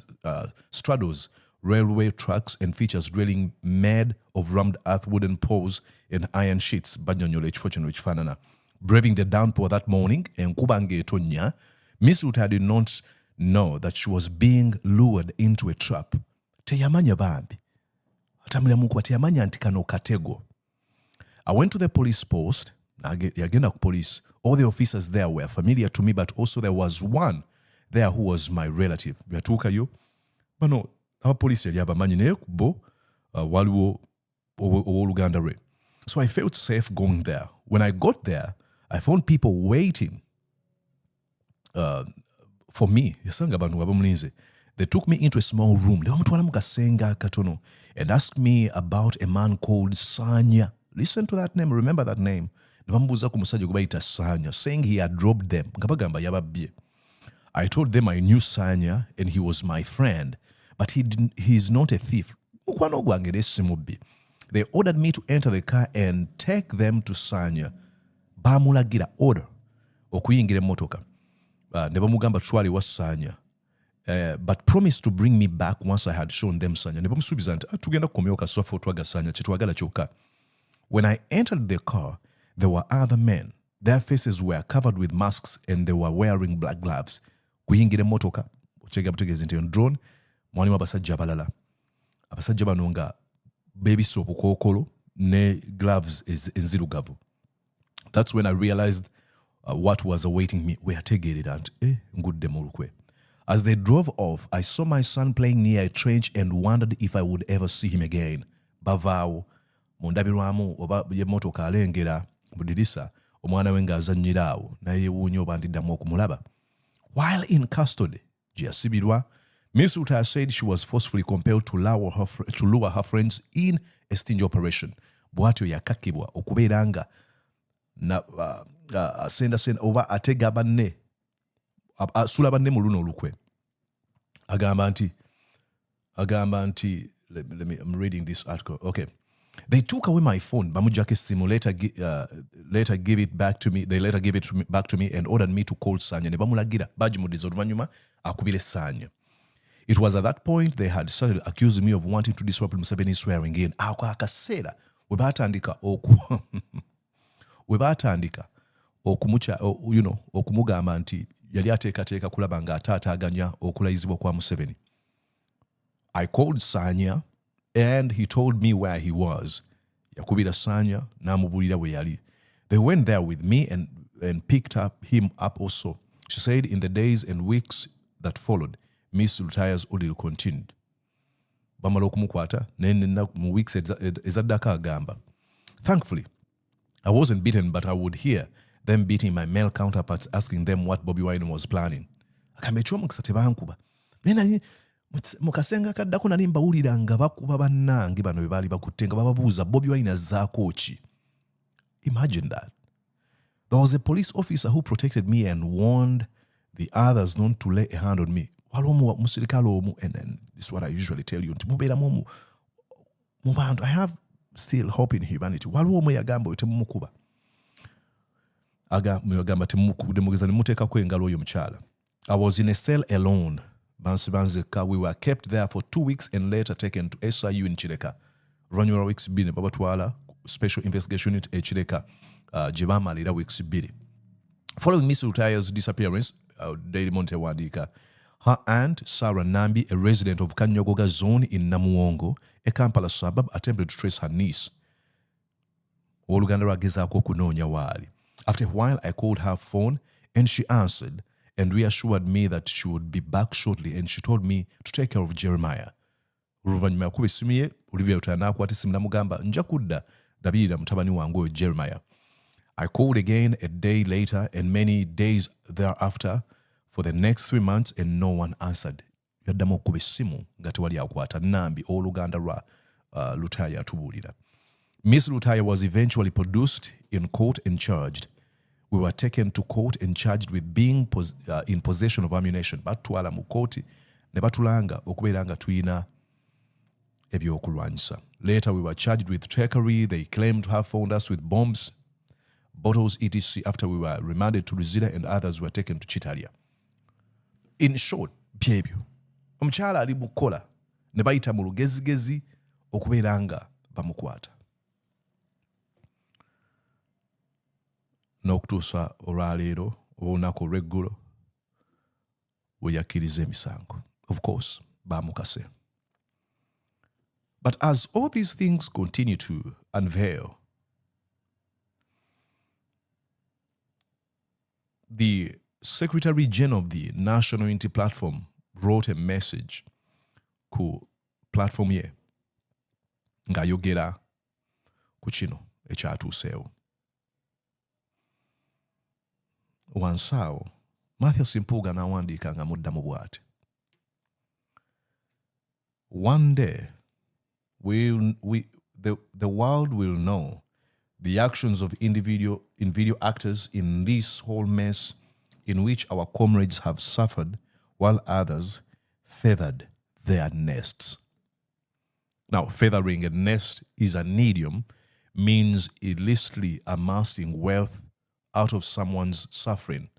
straddles railway tracks and features drilling made of rammed earth, wooden poles, and iron sheets. Braving the downpour that morning, and Kubange Tonya, Miss Lutaaya did not know that she was being lured into a trap. Teyamanya bambi. Atamira mukuba teyamanya nti kano katego. I went to the police post. Yagenda ku police. All the officers there were familiar to me, but also there was one there who was my relative. Yatuukayo. Bano, abapoliisi yali abamanyi naye bo waliwo ow'oluganda lwe. So I felt safe going there. When I got there, I found people waiting. for me, yasanga abantu abamulinze. They took me into a small room. They wamutwala mu kasenga katono and asked me about a man called Sanya. Listen to that name. Remember that name. Ne bamubuuza ku musajja gwe bayita Sanya, saying he had robbed them. Nga bagamba yababbye. I told them I knew Sanya and he was my friend, but he's not a thief. Mukwano gwange si mubbi. They ordered me to enter the car and take them to Sanya. Bamulagira order okuyingira emmotoka. Ne bamugamba tutwale wa Sanya. But promised to bring me back once I had shown them Sanya. Ne bamusuubiza nti tugenda kukomyawo kaswafu otwaga Sanya kyetwagala kyokka. When I entered the car, there were other men. Their faces were covered with masks and they were wearing black gloves. Kuyingira emmotoka okyega butegeezi nti on drone mwalimu abasajja abalala. Abasajja bano nga beebisse obukookolo ne gloves enzirugavu. That's when I realized what was awaiting me. Weyategeerera nti ngudde mu lukwe. As they drove off, I saw my son playing near a trench and wondered if I would ever see him again. Bavaawo mu ndabirwamu oba y'emmotoka alengera mu ddirisa omwana we ng'azannyira awo naye yeewuunya oba ndiddamu okumulaba. While in custody, gye yasibirwa, Miss Lutaaya said she was forcefully compelled to lure her friends in a sting operation. Bw'atyo yakakibwa okubeera nga asendasenda oba atega banne asula banne mu luno olukwe. Agamba nti I'm reading this article. Okay. They took away my phone. Bamujjako essimu. Later give it back to me. They later gave it back to me and ordered me to call Sanya. Ne bamulagira bagimudiza oluvannyuma akubire Sanya. It was at that point they had started accusing me of wanting to disrupt Museveni swearing in. Ako akaseera we baatandika okumugamba nti yali ateekateeka kulaba nga ataataaganya okulayizibwa kwa Museveni. I called Sanya and he told me where he was. Yakubira Sanya n'amubuulira bwe yali. They went there with me and picked him up also. She said in the days and weeks that followed, Miss Lutaaya's ordeal continued. Bamala okumukwata mu weeks ezaddako agamba. Thankfully, I wasn't beaten, but I would hear them beating my male counterparts, asking them what Bobi Wine was planning. Agamba eky'omukisa tebankuba. Naye mu kasenga kaddako nali mbawulira nga bakuba bannange bano bwe baali bakutte nga bababuuza Bobi Wine azzaako ki. Imagine that. There was a police officer who protected me and warned the others not to lay a hand on me. Waliwo musirikale omu, and this is what I usually tell you, nti mubeeramu mu bantu. I have still hope in humanity. Waliwo omu yagamba temumukuba. Yagamba temugeza ne muteekako engalo oyo mukyala. I was in a cell alone. Banzeka. We were kept there for 2 weeks and later taken to SIU in Kireka. Oluvannyuma weeks bbiri ne babatwala Special Investigation Unit e Kireka gye baamalira weeks bbiri. Following Miss Lutaaya's disappearance, Daily Monitor ewandiika, her aunt, Sarah Nambi, a resident of Kanyogoga zone in Namuwongo, a Kampala suburb, attempted to trace her niece. Oluganda lwagezaako okunoonya waali. After a while, I called her phone and she answered and reassured me that she would be back shortly, and she told me to take care of Jeremiah. Oluvannyuma yakuba essimu ye, Olivia Lutaaya n'akwata essimu n'amugamba nja kudda dabirira mutabani wange oyo Jeremiah. I called again a day later and many days thereafter for the next 3 months and no one answered. Yaddamu okuba essimu nga tewali akwata. Nambi oluganda lwa Lutaaya atubuulira. Miss Lutaaya was eventually produced in court and charged. We were taken to court and charged with being in possession of ammunition. Batwala mu kooti ne batulanga okubeera nga tuyina ebyokulwanyisa. Later we were charged with trickery. They claimed to have found us with bombs, bottles, etc. after we were remanded to Luzira and others were taken to Chitalia. In short, byebyo. Omukyala ali mukola ne bayita mu lugezigezi okubeera nga bamukwata. N'okutuusa olwaleero oba olunaku olw'eggulo we yakkiriza emisango. Of course, baamukase. But as all these things continue to unveil, the Secretary General of the National Unity Platform wrote a message ku platform ye ng'ayogera ku kino ekyatuuseewo. Wansi awo Mathias Mpuuga n'awandiika nga muddamu bw'ati. One day, the world will know the actions of individual actors in this whole mess in which our comrades have suffered while others feathered their nests. Now, feathering a nest is an idiom, means illicitly amassing wealth out of someone's suffering.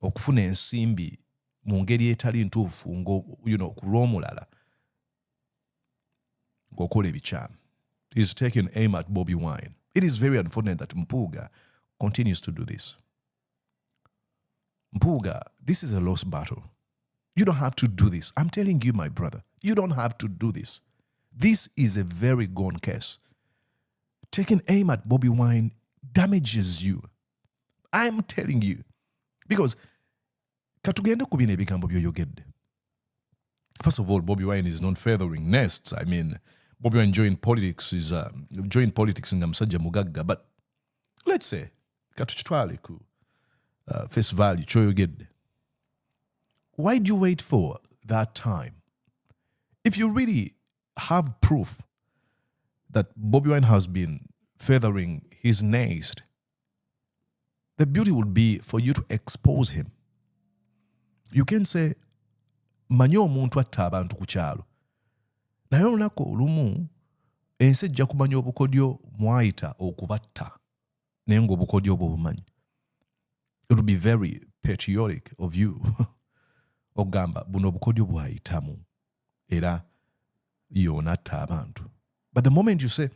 Okufuna ensimbi mu ngeri etali ntuufu ku lw'omulala ng'okola ebikyamu. He's taken aim at Bobi Wine. It is very unfortunate that Mpuuga continues to do this. Mpuuga, this is a lost battle. You don't have to do this. I'm telling you, my brother, you don't have to do this. This is a very gone case. Taking aim at Bobi Wine damages you. I'm telling you. Because katugenda ku bino ebigambo by'oyogedde. First of all, Bobi Wine is not feathering nests. I mean, Bobi Wine joined politics nga musajja mugagga. But let's say, katukitwale ku face value ky'oyogedde. Why do you wait for that time? If you really have proof that Bobi Wine has been feathering his nest, the beauty would be for you to expose him. You can say, manyi omuntu atta abantu ku kyalo. Naye olunaku olumu ensi ejja kumanya obukodyo mwayita okubatta naye ng'obukodyo obwo bumanyi. It would be very patriotic of you ogamba buno obukodyo bwayitamu era yonatta abantu. But the moment you say,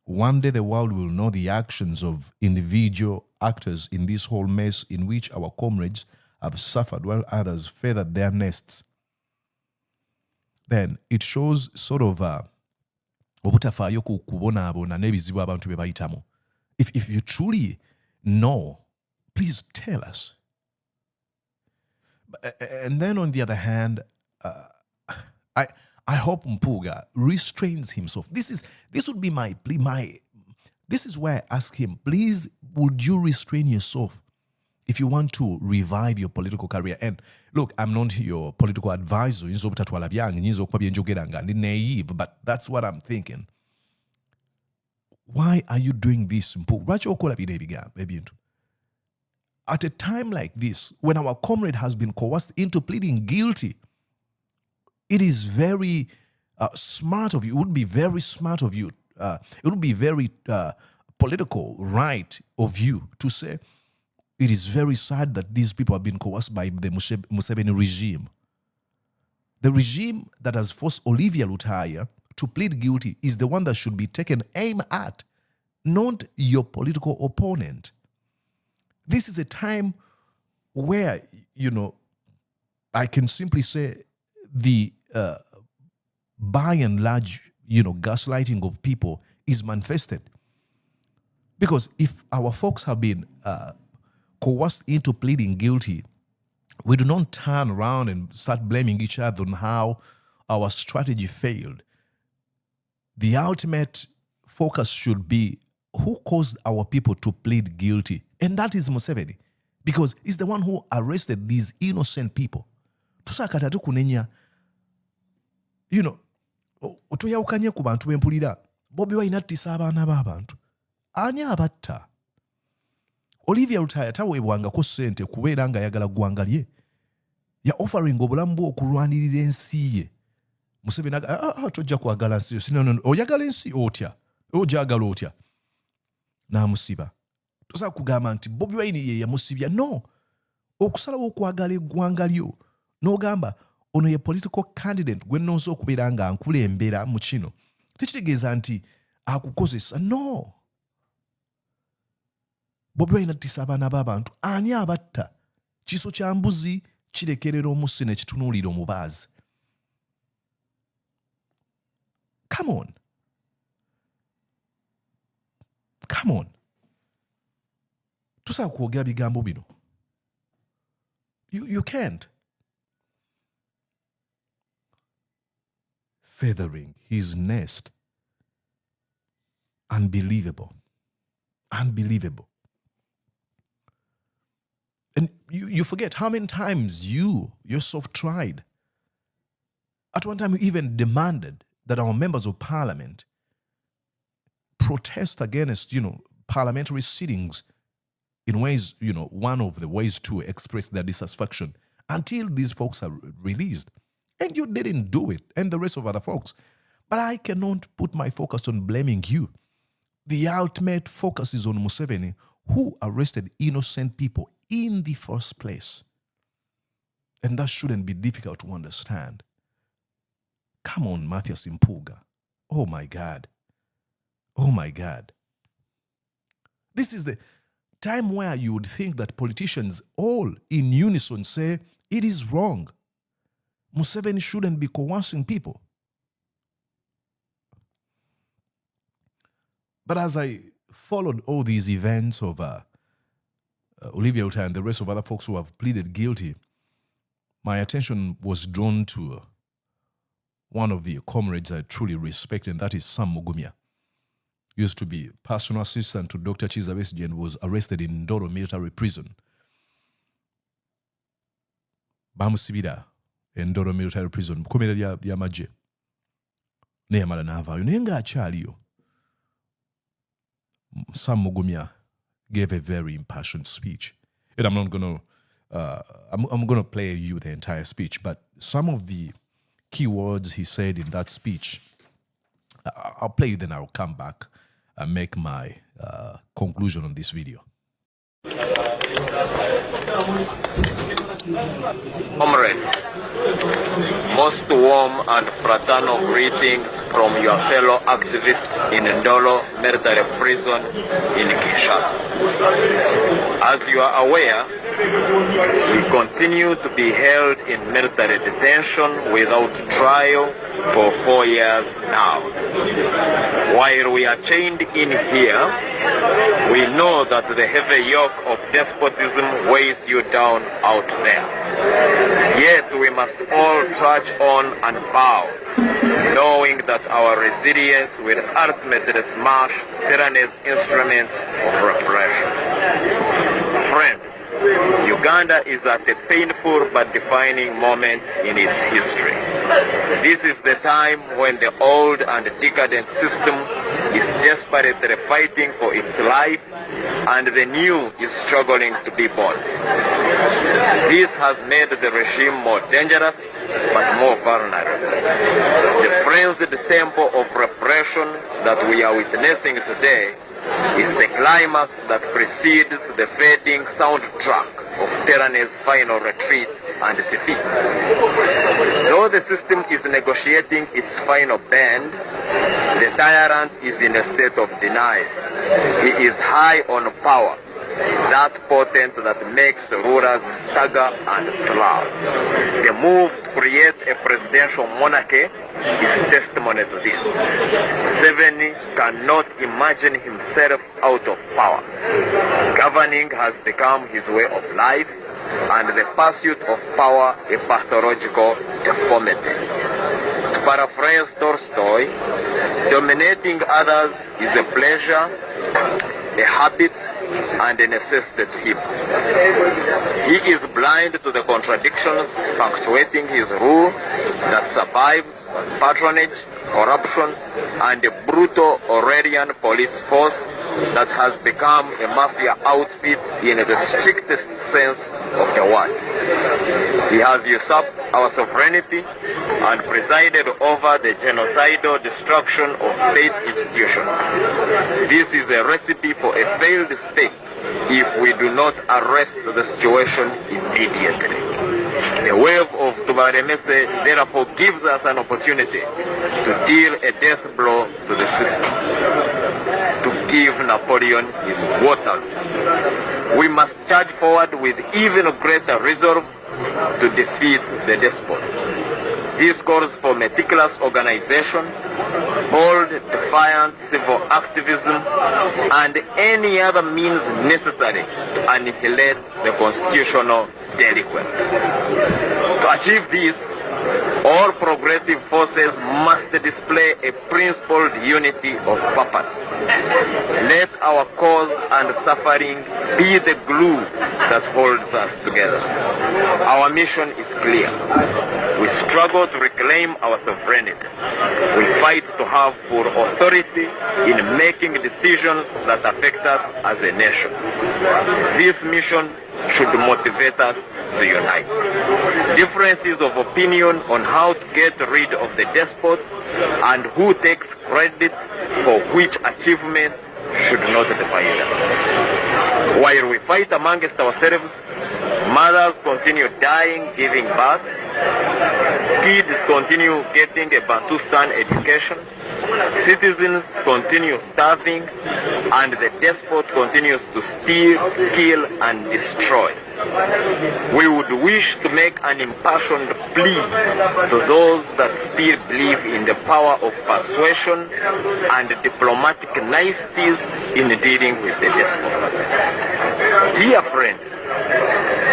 one day the world will know the actions of individual actors in this whole mess in which our comrades have suffered while others feathered their nests, then it shows sort of obutafaayo ku kubonaabona n'ebizibu abantu bye bayitamu. If you truly know, please tell us. And then on the other hand, I hope Mpuuga restrains himself. This would be my plea. This is where I ask him, please, would you restrain yourself if you want to revive your political career? And look, I'm not your political advisor, naive, but that's what I'm thinking. Why are you doing this, Mpuuga? At a time like this, when our comrade has been coerced into pleading guilty, it is very smart of you. It would be very smart of you. It would be very political right of you to say, it is very sad that these people have been coerced by the Museveni regime. The regime that has forced Olivia Lutaaya to plead guilty is the one that should be taken aim at, not your political opponent. This is a time where, I can simply say the by and large, gaslighting of people is manifested. Because if our folks have been coerced into pleading guilty, we do not turn around and start blaming each other on how our strategy failed. The ultimate focus should be who caused our people to plead guilty. And that is Museveni. Because he's the one who arrested these innocent people. Tusakata tukunenya, otoyawukanye ku bantu bempulira. Bobi Wine attisa abaana b'abantu. Ani abatta? Olivia Lutaaya taweebwangako ssente kubeera nga ayagala ggwanga lye. Ya offering obulamu bwe okulwanirira ensi ye. Museveni tojja kwagala nsi yo. Oyagala ensi otya? Ogyagala otya? N'amusiba. Tosobola kugamba nti Bobi Wine ye yamusibya. No. Okusalawo okwagala eggwanga lyo n'ogamba ono ye political candidate gwe nnonze okubeera nga nkulembera mu kino, tekitegeeza nti akukozesa. No. Bobi Wine attisa abaana b'abantu. Ani abatta? Kiso kya mbuzi kirekerera omussi ne kitunuulira omubaazi. Come on. Come on. Tusobola kwogera bigambo bino. You can't. Feathering his nest. Unbelievable. Unbelievable. And you forget how many times you yourself tried. At one time, you even demanded that our members of parliament protest against, parliamentary sittings in ways, one of the ways to express their dissatisfaction until these folks are released. And you didn't do it, and the rest of other folks. But I cannot put my focus on blaming you. The ultimate focus is on Museveni, who arrested innocent people in the first place. And that shouldn't be difficult to understand. Come on, Mathias Impuga. Oh my God. Oh my God. This is the time where you would think that politicians all in unison say it is wrong. Museveni shouldn't be coercing people. But as I followed all these events of Olivia Lutaaya and the rest of other folks who have pleaded guilty, my attention was drawn to one of the comrades I truly respect, and that is Sam Mugumya. Used to be personal assistant to Dr. Kizza Besigye and was arrested in Ndoro military prison. Bamusibira in Ndoro military prison. Mukomera lya magye. Neyamala n'avaayo. Naye ng'akyaliyo. Sam Mugumya gave a very impassioned speech. And I'm not going to I'm going to play you the entire speech, but some of the key words he said in that speech, I'll play you, then I'll come back and make my conclusion on this video. Comrade, most warm and fraternal greetings from your fellow activists in Ndolo military prison in Kinshasa. As you are aware, we continue to be held in military detention without trial for 4 years now. While we are chained in here, we know that the heavy yoke of despotism weighs you down out there. Yet we must all trudge on and bow, knowing that our resilience will ultimately smash tyranny's instruments of repression. Friends, Uganda is at a painful but defining moment in its history. This is the time when the old and decadent system is desperately fighting for its life and the new is struggling to be born. This has made the regime more dangerous but more vulnerable. The frenzied tempo of repression that we are witnessing today is the climax that precedes the fading soundtrack of tyranny's final retreat and defeat. Though the system is negotiating its final bend, the tyrant is in a state of denial. He is high on power, that potent that makes rulers stagger and slow. The move to create a presidential monarchy is testimony to this. Museveni cannot imagine himself out of power. Governing has become his way of life, and the pursuit of power a pathological deformity. To paraphrase Tolstoy, dominating others is a pleasure, a habit, and a necessity to him. He is blind to the contradictions punctuating his rule that survives on patronage, corruption, and a brutal Aurelian police force that has become a mafia outfit in the strictest sense of the word. He has usurped our sovereignty and presided over the genocidal destruction of state institutions. This is a recipe for a failed state if we do not arrest the situation immediately. The wave of Tubaremese therefore gives us an opportunity to deal a death blow to the system, to give Napoleon his Waterloo. We must charge forward with even greater resolve to defeat the despot. This calls for meticulous organization, bold, defiant civil activism, and any other means necessary to annihilate the constitutional delinquent. To achieve this, all progressive forces must display a principled unity of purpose. Let our cause and suffering be the glue that holds us together. Our mission is clear. We struggle to reclaim our sovereignty. We fight to have full authority in making decisions that affect us as a nation. This mission should motivate us to unite. Differences of opinion on how to get rid of the despot and who takes credit for which achievement should not divide us. While we fight amongst ourselves, mothers continue dying, giving birth, kids continue getting a Bantustan education, citizens continue starving, and the despot continues to steal, kill, and destroy. We would wish to make an impassioned plea to those that still believe in the power of persuasion and diplomatic niceties in dealing with the despot. Dear friends,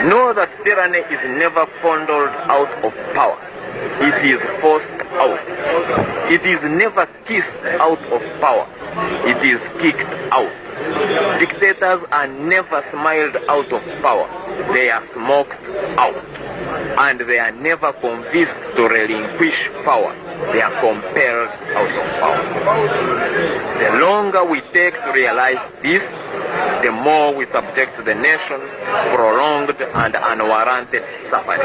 know that tyranny is never fondled out of power. It is forced out. It is never kissed out of power. It is kicked out. Dictators are never smiled out of power. They are smoked out. And they are never convinced to relinquish power. They are compelled out of power. The longer we take to realize this, the more we subject the nation to prolonged and unwarranted suffering.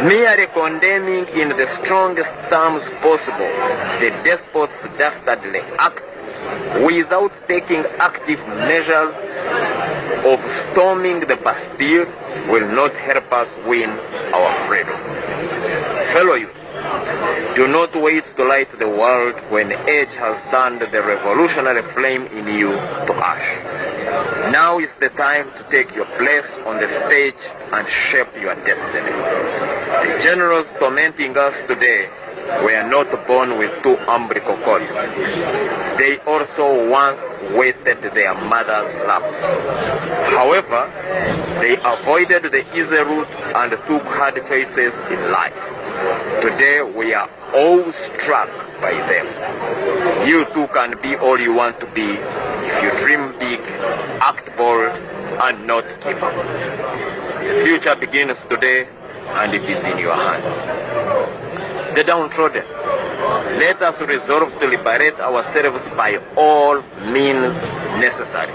Merely condemning in the strongest terms possible the despot's dastardly acts without taking active measures of storming the Bastille will not help us win our freedom. Fellow youth, do not wait to light the world when age has turned the revolutionary flame in you to ash. Now is the time to take your place on the stage and shape your destiny. The generals tormenting us today were not born with two umbilical cords. They also once waited their mother's laps. However, they avoided the easy route and took hard choices in life. Today we are all struck by them. You too can be all you want to be if you dream big, act bold, and not give up. The future begins today, and it is in your hands. The downtrodden, let us resolve to liberate ourselves by all means necessary.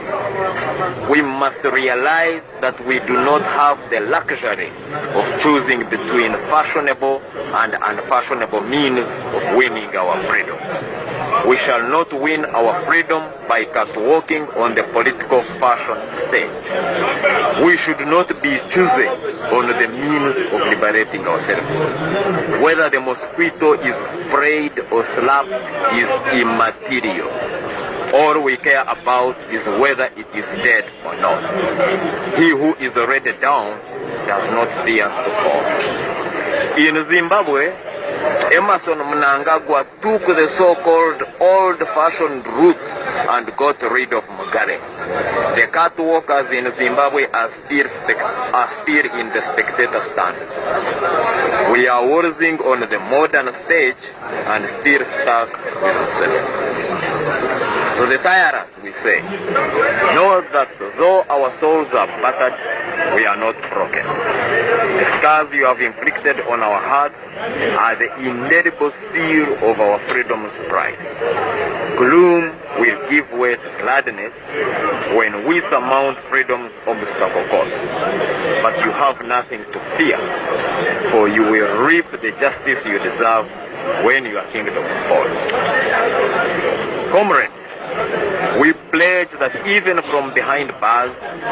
We must realize that we do not have the luxury of choosing between fashionable and unfashionable means of winning our freedom. We shall not win our freedom by catwalking on the political fashion stage. We should not be choosy on the means of liberating ourselves. Whether the mosquito is sprayed or slapped is immaterial. All we care about is whether it is dead or not. He who is already down does not fear to fall. In Zimbabwe, Emerson Mnangagwa took the so-called old-fashioned route and got rid of Mugabe. The catwalkers in Zimbabwe are still in the spectator stand. We are waltzing on the modern stage and still stuck with ourselves. To the tyrant, we say, know that though our souls are battered, we are not broken. The scars you have inflicted on our hearts are the indelible seal of our freedom's price. Gloom will give way to gladness when we surmount freedom's obstacle course. But you have nothing to fear, for you will reap the justice you deserve when your kingdom falls. Comrades, we pledge that even from behind bars,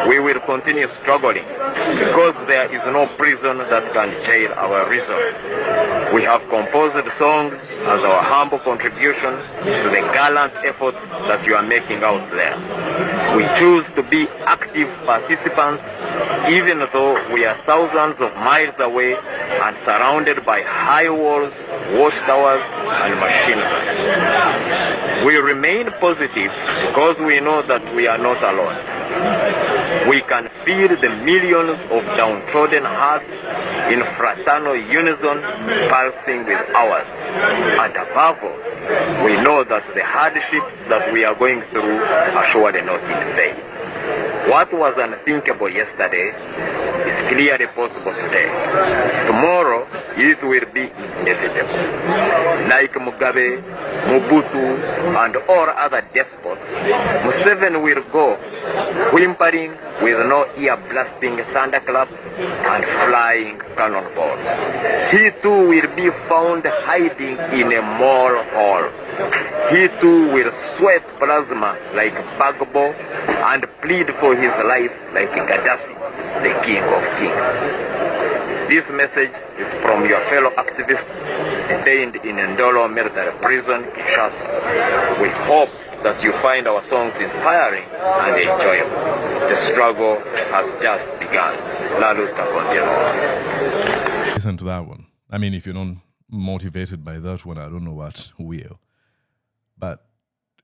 we will continue struggling, because there is no prison that can jail our reason. We have composed songs as our humble contribution to the gallant efforts that you are making out there. We choose to be active participants, even though we are thousands of miles away and surrounded by high walls, watchtowers, and machine guns. We remain positive because we know that we are not alone. We can feel the millions of downtrodden hearts in fraternal unison pulsing with ours. And above all, we know that the hardships that we are going through are surely not in vain. What was unthinkable yesterday is clearly possible today. Tomorrow, it will be inevitable. Like Mugabe, Mobutu, and all other despots, Museveni will go whimpering with no ear-blasting thunderclaps and flying cannonballs. He too will be found hiding in a mole hole. He too will sweat plasma like Bagbo and plead for his life like Gaddafi, the king of kings. This message is from your fellow activists detained in Ndolo military prison, Kinshasa. We hope that you find our songs inspiring and enjoyable. The struggle has just begun. La luta continua. Listen to that one. I mean, if you're not motivated by that one, I don't know what will. But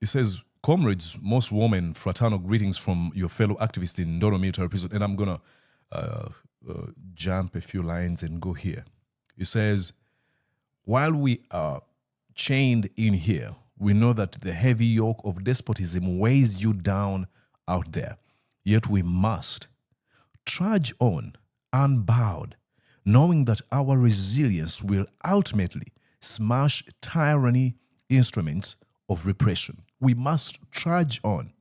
it says, comrades, most warm and fraternal greetings from your fellow activists in Ndolo military prison. And I'm going to jump a few lines and go here. It says, while we are chained in here, we know that the heavy yoke of despotism weighs you down out there. Yet we must trudge on unbowed, knowing that our resilience will ultimately smash tyranny instruments of repression. We must trudge on.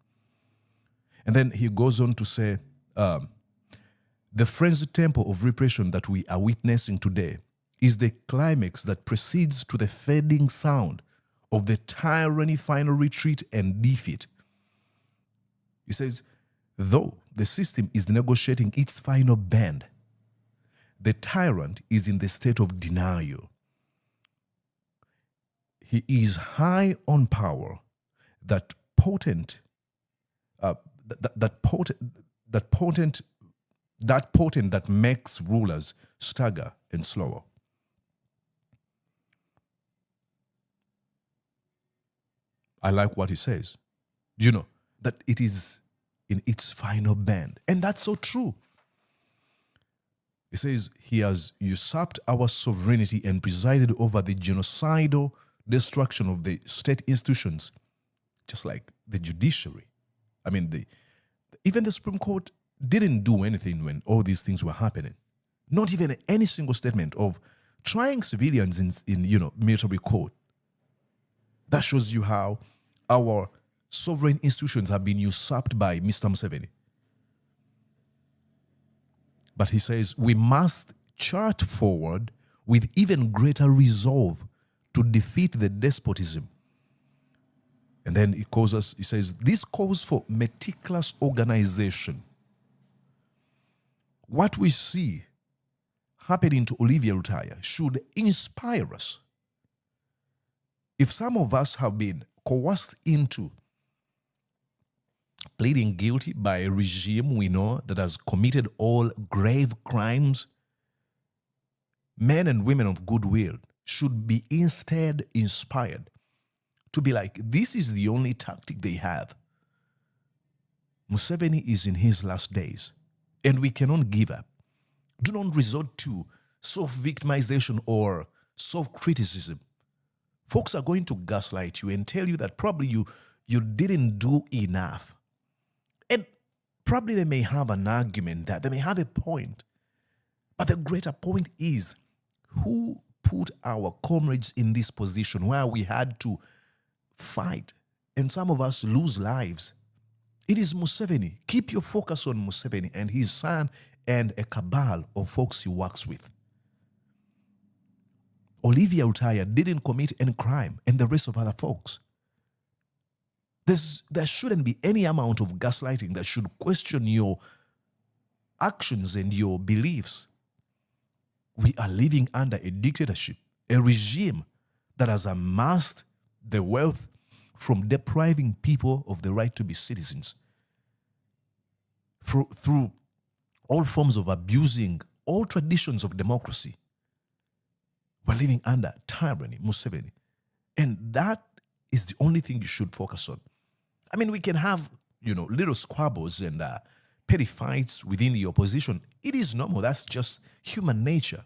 And then he goes on to say, the frenzied tempo of repression that we are witnessing today is the climax that precedes to the fading sound of the tyranny final retreat and defeat. He says, though the system is negotiating its final bend, the tyrant is in the state of denial. He is high on power, that potent that makes rulers stagger and slower. I like what he says. You know, that it is in its final bend. And that's so true. He says he has usurped our sovereignty and presided over the genocidal destruction of the state institutions, just like the judiciary. I mean, even the Supreme Court didn't do anything when all these things were happening. Not even any single statement of trying civilians in military court. That shows you how our sovereign institutions have been usurped by Mr. Museveni. But he says we must chart forward with even greater resolve to defeat the despotism. And then he says, this calls for meticulous organization. What we see happening to Olivia Lutaaya should inspire us. If some of us have been coerced into pleading guilty by a regime we know that has committed all grave crimes, men and women of goodwill should be instead inspired to be like, this is the only tactic they have. Museveni is in his last days, and we cannot give up. Do not resort to self-victimization or self-criticism. Folks are going to gaslight you and tell you that probably you didn't do enough. And probably they may have an argument that they may have a point. But the greater point is, who put our comrades in this position where we had to fight and some of us lose lives? It is Museveni. Keep your focus on Museveni and his son and a cabal of folks he works with. Olivia Lutaaya didn't commit any crime, and the rest of other folks. There shouldn't be any amount of gaslighting that should question your actions and your beliefs. We are living under a dictatorship, a regime that has amassed the wealth from depriving people of the right to be citizens, through all forms of abusing all traditions of democracy. We're living under tyranny, Museveni. And that is the only thing you should focus on. I mean, we can have, little squabbles and petty fights within the opposition. It is normal. That's just human nature.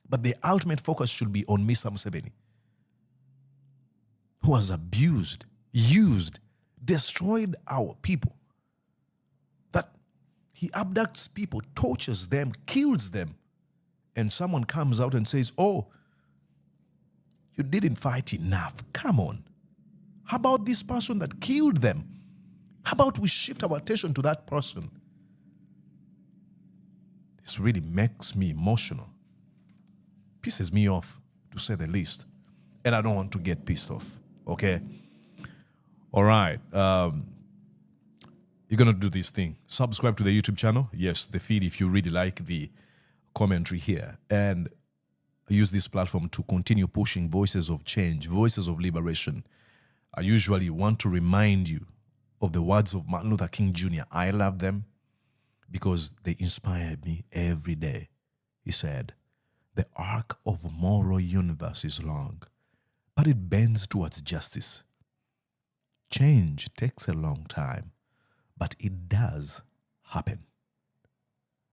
But the ultimate focus should be on Mr. Museveni. who has abused, used, destroyed our people. That he abducts people, tortures them, kills them. And someone comes out and says, oh, you didn't fight enough. Come on. How about this person that killed them? How about we shift our attention to that person? This really makes me emotional. Pisses me off, to say the least. And I don't want to get pissed off, okay? All right. You're going to do this thing. Subscribe to the YouTube channel. Yes, the feed if you really like the commentary here. And use this platform to continue pushing voices of change, voices of liberation. I usually want to remind you of the words of Martin Luther King Jr. I love them because they inspire me every day. He said, the arc of moral universe is long, but it bends towards justice. Change takes a long time, but it does happen.